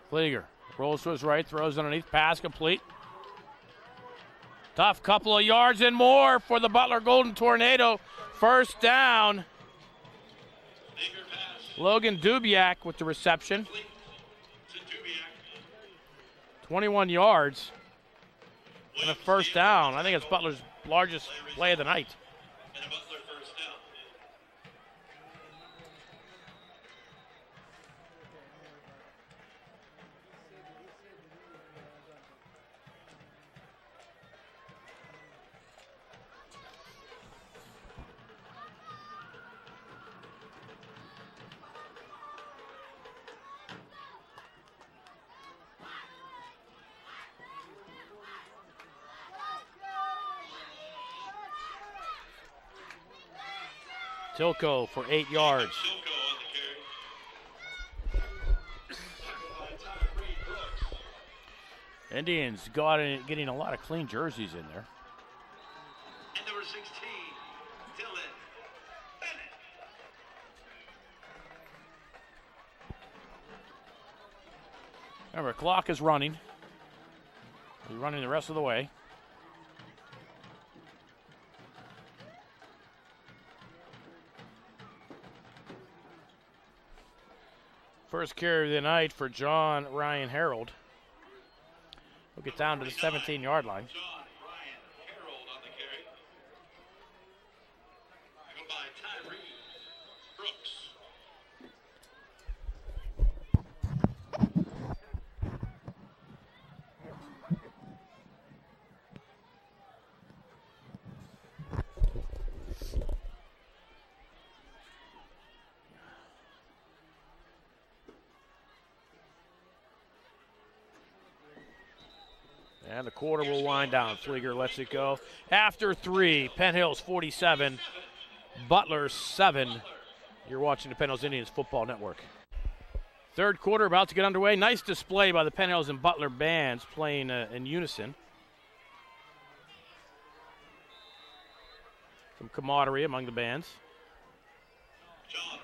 Flieger rolls to his right, throws underneath, pass complete. Tough couple of yards and more for the Butler Golden Tornado. First down. Logan Dubiak with the reception. 21 yards and a first down. I think it's Butler's largest play of the night. Tilko for 8 yards. Indians getting a lot of clean jerseys in there. And number 16, Dylan Bennett. Remember, clock is running. We're running the rest of the way. First carry of the night for John Ryan Harold. We'll get down to the 17-yard line. John Ryan Harold on the carry. Tackled by Tyree Brooks. And the quarter will wind down. Flieger lets it go. After 3, Penn Hills 47, Butler 7. You're watching the Penn Hills Indians Football Network. Third quarter about to get underway. Nice display by the Penn Hills and Butler bands playing in unison. Some camaraderie among the bands. John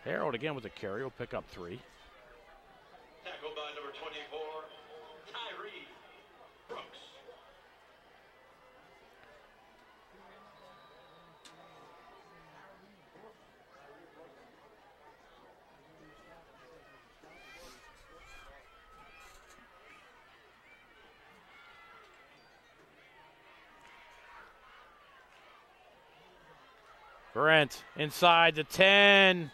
Harold again with a carry. Will pick up 3. Tackled by number 24, Tyree Brooks. Brent inside the 10.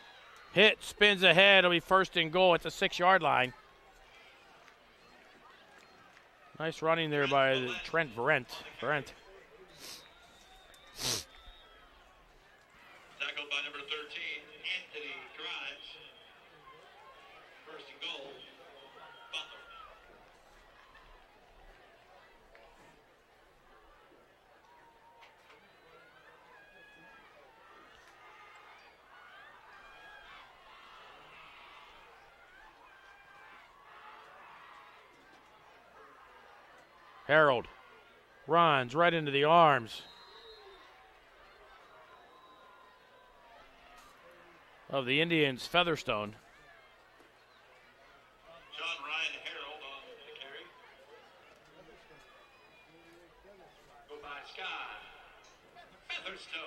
Hit, spins ahead. It'll be first and goal at the 6-yard line. Nice running there by Trent Brent. Tackled by number 13, Anthony Grimes. First and goal, Butler. Harold runs right into the arms of the Indians' Featherstone. John Ryan Harold on the carry. Go by Sky. Featherstone.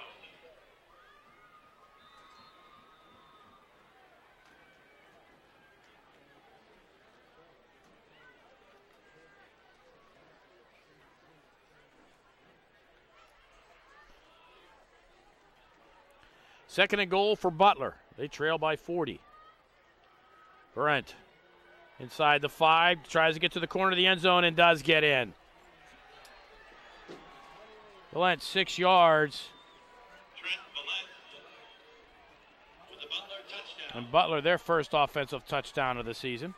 Second and goal for Butler. They trail by 40. Brent inside the 5, tries to get to the corner of the end zone and does get in. Valent 6 yards. Trent Valent with the Butler touchdown. And Butler, their first offensive touchdown of the season.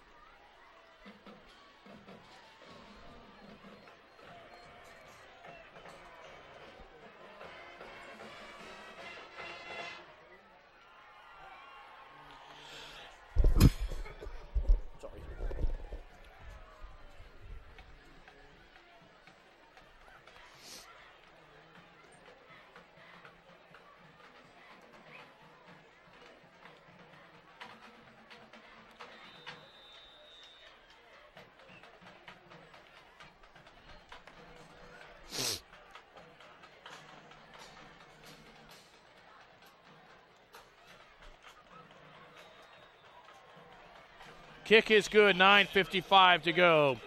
Kick is good, 9:55 to go.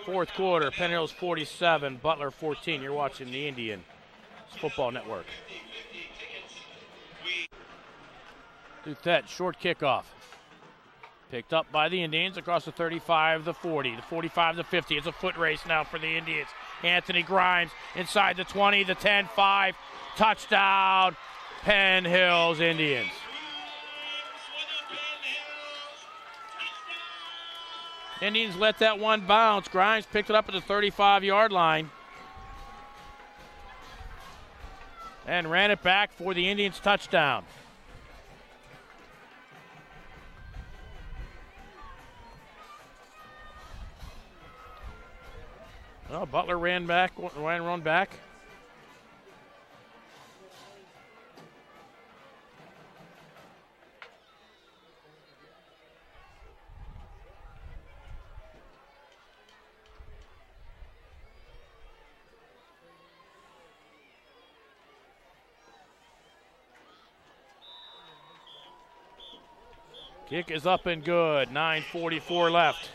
Fourth quarter, Penn Hills 47, Butler 14. You're watching the Indian Football Network. Duthette, short kickoff. Picked up by the Indians across the 35, the 40, the 45, the 50. It's a foot race now for the Indians. Anthony Grimes inside the 20, the 10, 5. Touchdown, Penn Hills Indians. Indians let that one bounce. Grimes picked it up at the 35-yard line and ran it back for the Indians' touchdown. Well, Butler ran back. Kick is up and good. 9:44 left.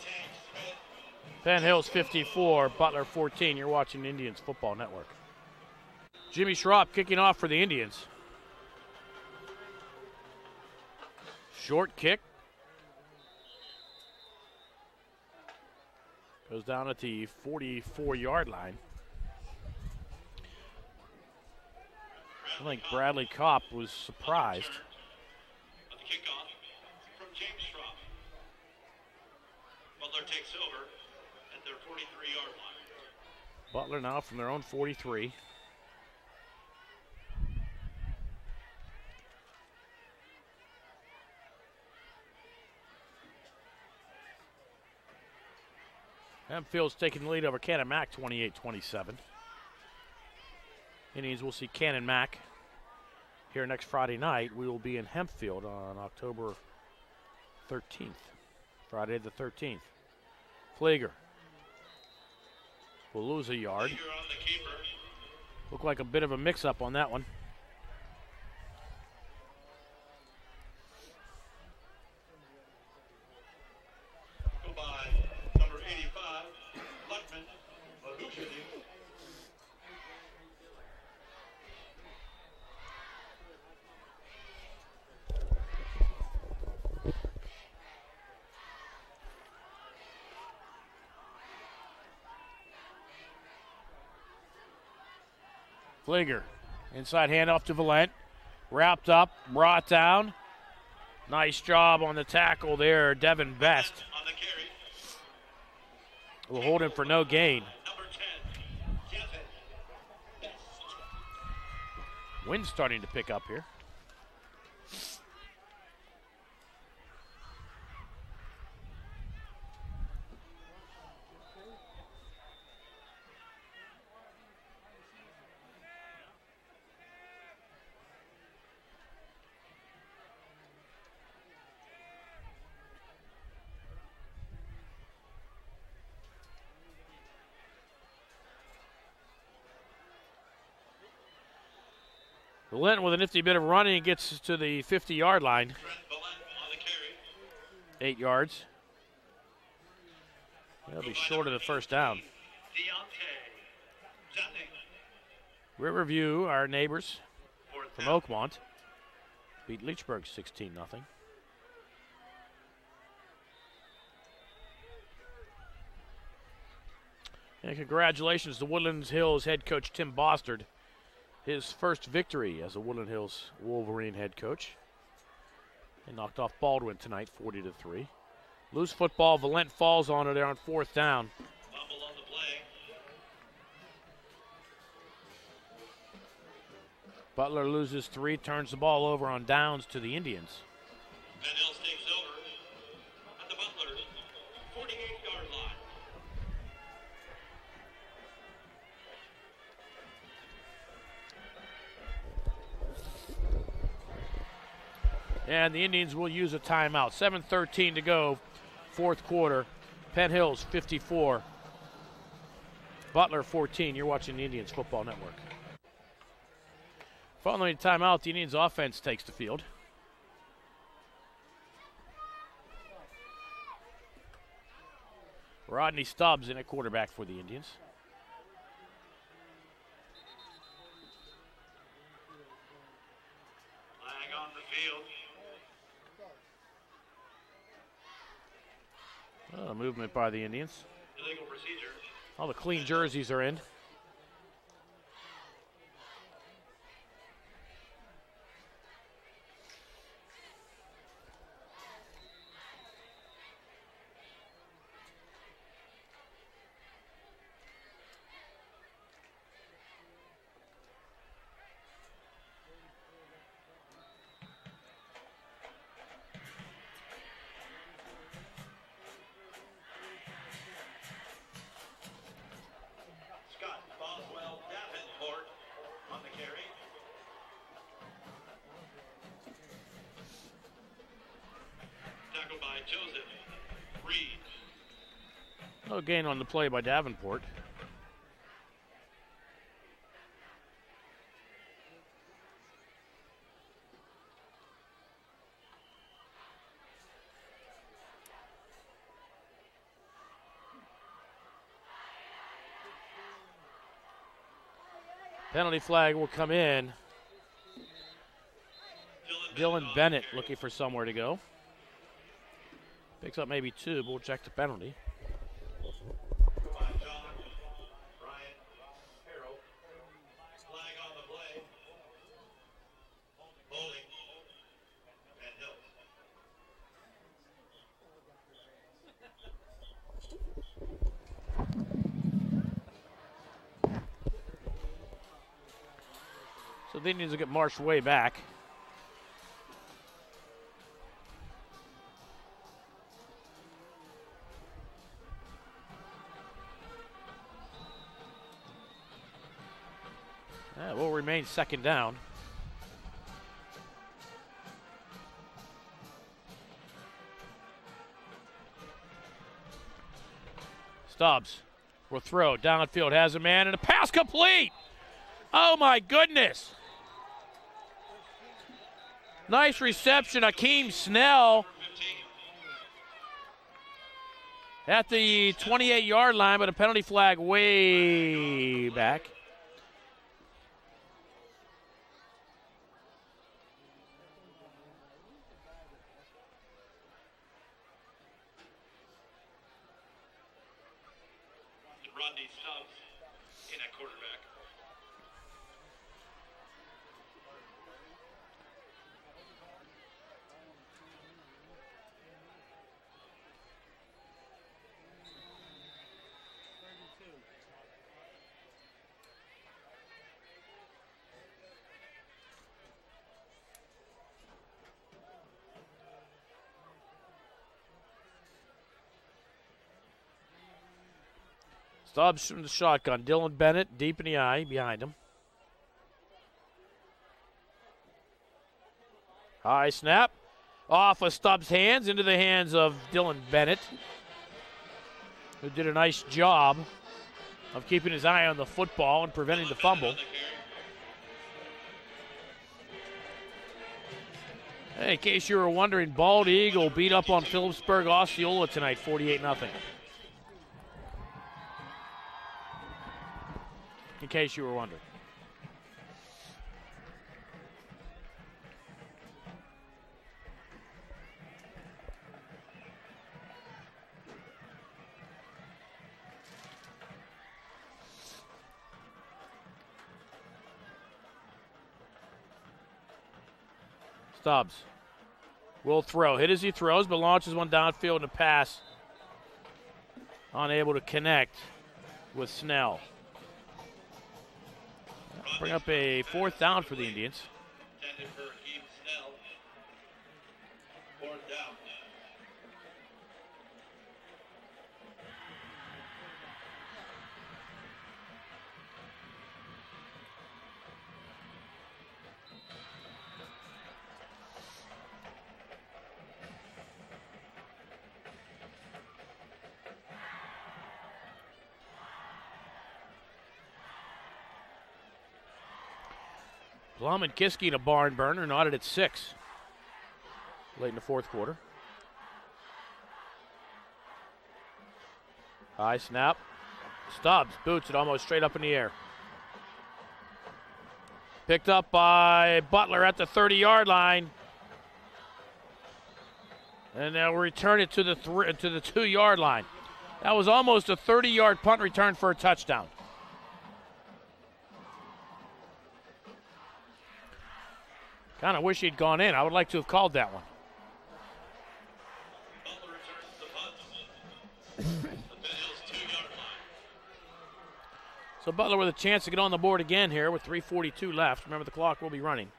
Penn Hills 54, Butler 14. You're watching Indians Football Network. Jimmy Schropp kicking off for the Indians. Short kick. Goes down at the 44-yard line. I think Bradley Kopp was surprised. Of the kickoff from James Schropp. Butler takes over at their 43-yard line. Butler now from their own 43. Hempfield's taking the lead over Cannon Mack, 28-27. Indians will see Cannon Mack here next Friday night. We will be in Hempfield on October 13th, Friday the 13th. Flieger will lose a yard. Looked like a bit of a mix-up on that one. Number 85, Luckman, Flieger, inside handoff to Valent. Wrapped up, brought down. Nice job on the tackle there, Devin Best. We'll hold him for no gain. Wind's starting to pick up here. Valent with a nifty bit of running gets to the 50-yard line. 8 yards. They'll be short of the first down. Riverview, our neighbors from Oakmont, beat Leechburg 16-0. And congratulations to Woodland Hills head coach Tim Bostard. His first victory as a Woodland Hills Wolverine head coach. They knocked off Baldwin tonight, 40-3. Loose football, Valent falls on it there on 4th down. Fumble on the play. Butler loses 3, turns the ball over on downs to the Indians. Penn Hills takes over at the Butler 48-yard line. And the Indians will use a timeout. 7:13 to go, 4th quarter. Penn Hills 54. Butler 14. You're watching the Indians Football Network. Following the timeout, the Indians offense takes the field. Rodney Stubbs in at quarterback for the Indians. Flag on the field. Movement by the Indians. Illegal procedure. All the clean jerseys are in. No gain on the play by Davenport. Penalty flag will come in. Dylan Bennett looking for somewhere to go. Picks up maybe 2, but we'll check the penalty. So the Indians will get marched way back. That will remain second down. Stubbs will throw downfield, has a man, and a pass complete. Oh my goodness. Nice reception, Akeem Snell at the 28-yard line, but a penalty flag way back. Rodney Stubbs in at quarterback. Stubbs from the shotgun. Dylan Bennett deep in the eye behind him. High snap. Off of Stubbs' hands into the hands of Dylan Bennett, who did a nice job of keeping his eye on the football and preventing the fumble. Hey, in case you were wondering, Bald Eagle beat up on Phillipsburg Osceola tonight, 48-0. In case you were wondering. Stubbs will throw. Hit as he throws, but launches one downfield in a pass. Unable to connect with Snell. Bring up a 4th down for the Indians. Intended for Akeem Snell. 4th down. Plum and Kiski in a barn burner, knotted at 6 late in the 4th quarter. High snap. Stubbs boots it almost straight up in the air. Picked up by Butler at the 30-yard line. And they'll return it to the 2-yard line. That was almost a 30-yard punt return for a touchdown. Kind of wish he'd gone in. I would like to have called that one. Butler returns the punt. The Penn Hills 2-yard line. So Butler with a chance to get on the board again here with 3:42 left. Remember, the clock will be running.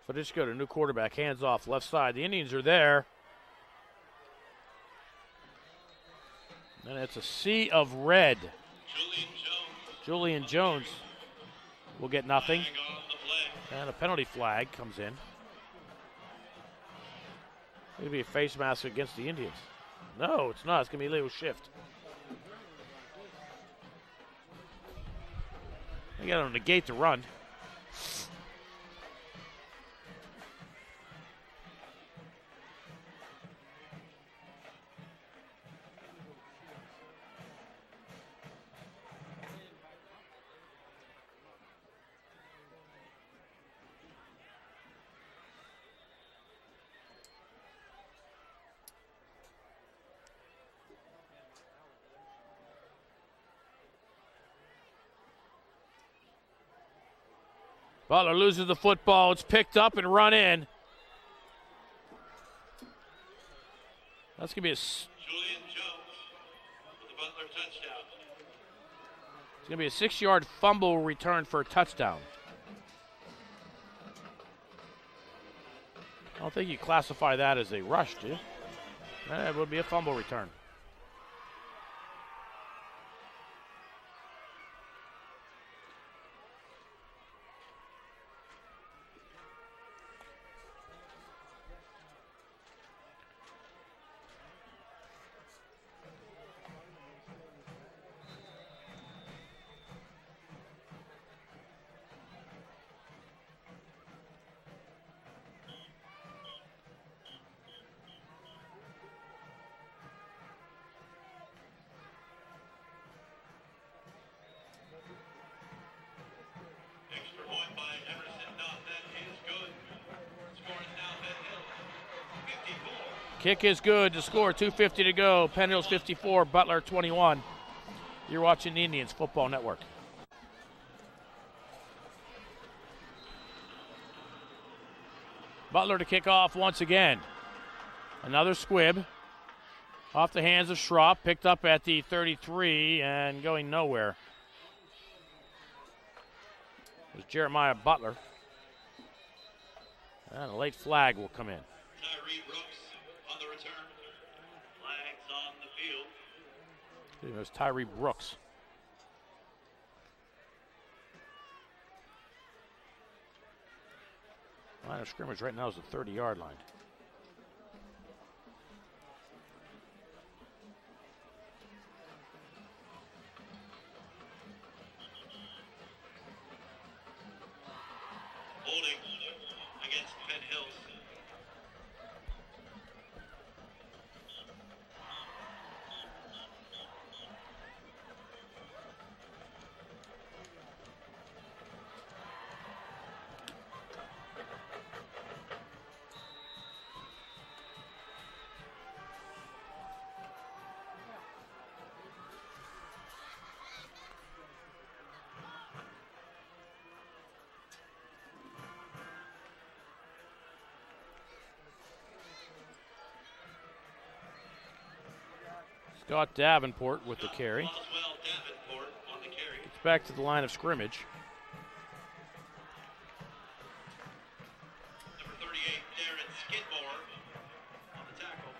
So just go to new quarterback, hands off, left side. The Indians are there. And it's a sea of red. Julian Jones will get nothing. And a penalty flag comes in. It's going to be a face mask against the Indians. No, it's not. It's going to be Leo Shift. They got to negate the run. Butler loses the football. It's picked up and run in. That's going to be Julian Jones with the Butler touchdown. It's going to be a 6-yard fumble return for a touchdown. I don't think you classify that as a rush, do you? It would be a fumble return. Extra point by Emerson Duff. That is good. Score is now Penn Hills 54. Kick is good. The score, 2:50 to go. Penn Hills 54, Butler 21. You're watching the Indians Football Network. Butler to kick off once again. Another squib. Off the hands of Schropp. Picked up at the 33 and going nowhere. It was Jeremiah Butler. And a late flag will come in. Tyree Brooks on the return. Flags on the field. It was Tyree Brooks. Line of scrimmage right now is the 30-yard line. Holding against Penn Hills. Scott Davenport with the carry. Oswell Davenport on the carry. Gets back to the line of scrimmage. Number 38, Darren Skidmore on the tackle.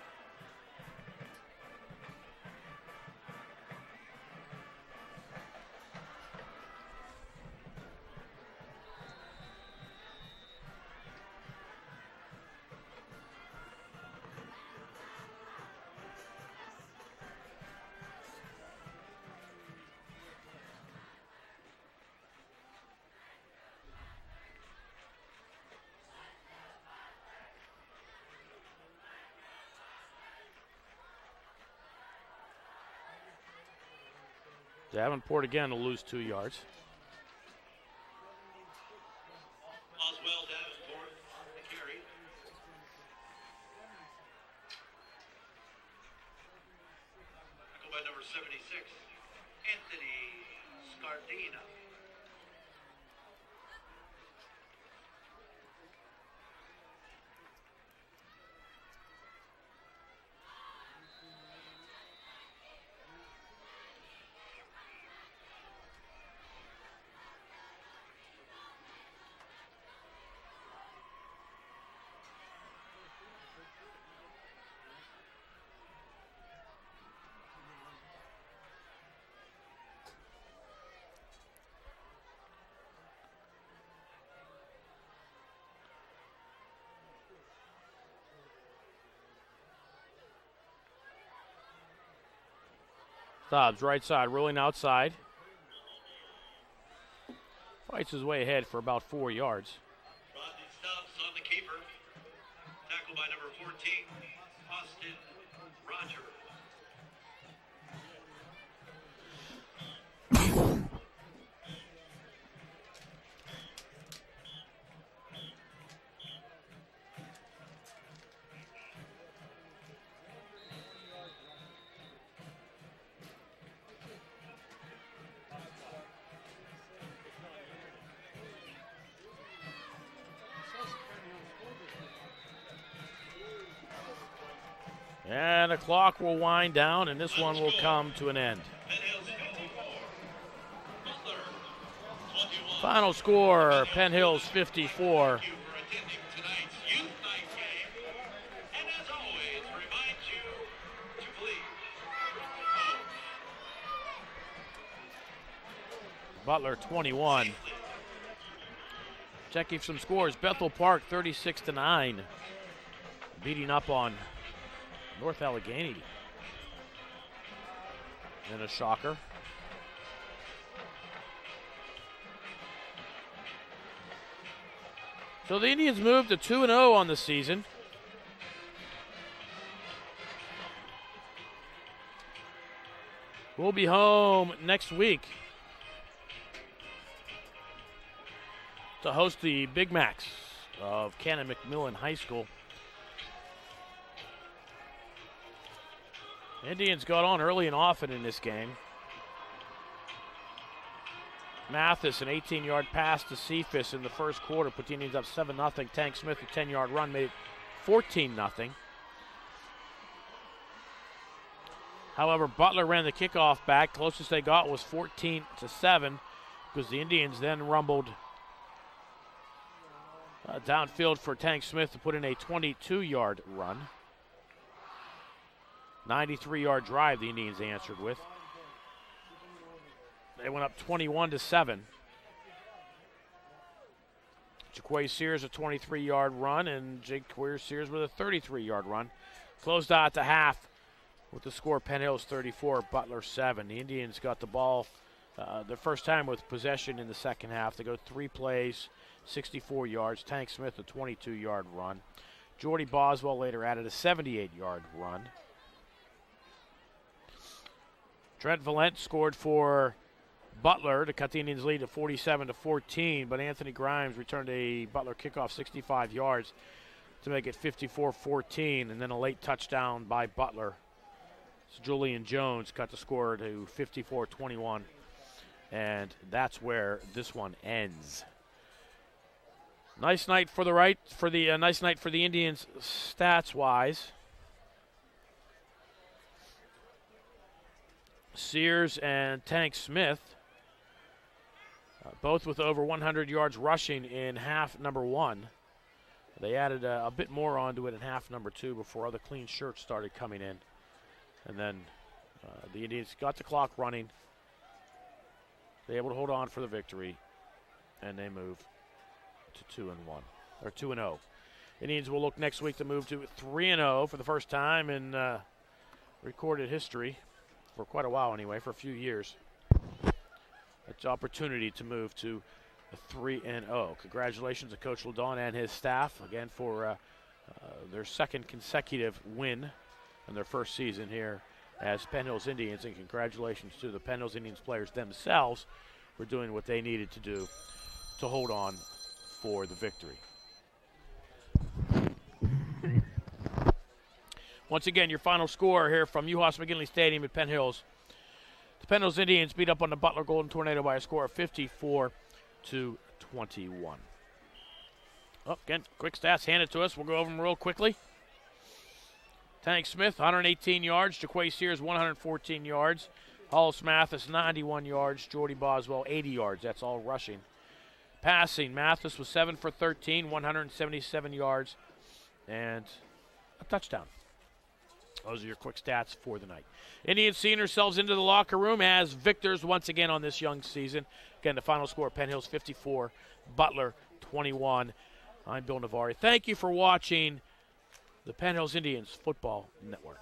Davenport again will lose 2 yards. Oswell Davenport on the carry. Tackle by number 76, Anthony Scardina. Dobbs, right side, rolling outside. Fights his way ahead for about 4 yards. Rodney Stubbs on the keeper. Tackle by number 14, Austin Rogers. And the clock will wind down, and this one will come to an end. Final score, Penn Hills 54. Butler 21. Checking some scores. Bethel Park 36-9. Beating up on North Allegheny. And a shocker. So the Indians moved to 2-0 on the season. We'll be home next week to host the Big Macs of Canon McMillan High School. Indians got on early and often in this game. Mathis, an 18-yard pass to Cephas in the first quarter, put the Indians up 7-0. Tank Smith, a 10-yard run, made it 14-0. However, Butler ran the kickoff back. Closest they got was 14-7 because the Indians then rumbled downfield for Tank Smith to put in a 22-yard run. 93-yard drive the Indians answered with. They went up 21-7. Jaquay Sears a 23-yard run, and Jake Sears with a 33-yard run. Closed out to half with the score Penn Hills 34, Butler 7. The Indians got the ball the first time with possession in the second half. They go 3 plays, 64 yards. Tank Smith a 22-yard run. Jordy Boswell later added a 78-yard run. Trent Valent scored for Butler to cut the Indians' lead to 47-14, but Anthony Grimes returned a Butler kickoff 65 yards to make it 54-14, and then a late touchdown by Butler. So Julian Jones cut the score to 54-21, and that's where this one ends. Nice night for the Indians stats-wise. Sears and Tank Smith, both with over 100 yards rushing in half number 1. They added a bit more onto it in half number 2 before other clean shirts started coming in. And then the Indians got the clock running. They able to hold on for the victory, and they move to 2-1 or 2-0. Indians will look next week to move to 3-0 for the first time in recorded history. For quite a while anyway, for a few years. It's an opportunity to move to 3-0. Congratulations to Coach Ladon and his staff, again, for their second consecutive win in their first season here as Penn Hills Indians, and congratulations to the Penn Hills Indians players themselves for doing what they needed to do to hold on for the victory. Once again, your final score here from Uhas McGinley Stadium at Penn Hills. The Penn Hills Indians beat up on the Butler Golden Tornado by a score of 54-21. Oh, again, quick stats handed to us. We'll go over them real quickly. Tank Smith, 118 yards. Jaquay Sears, 114 yards. Hollis Mathis, 91 yards. Jordy Boswell, 80 yards. That's all rushing. Passing, Mathis was 7 for 13, 177 yards, and a touchdown. Those are your quick stats for the night. Indians seeing themselves into the locker room as victors once again on this young season. Again, the final score, Penn Hills 54, Butler 21. I'm Bill Navari. Thank you for watching the Penn Hills Indians Football Network.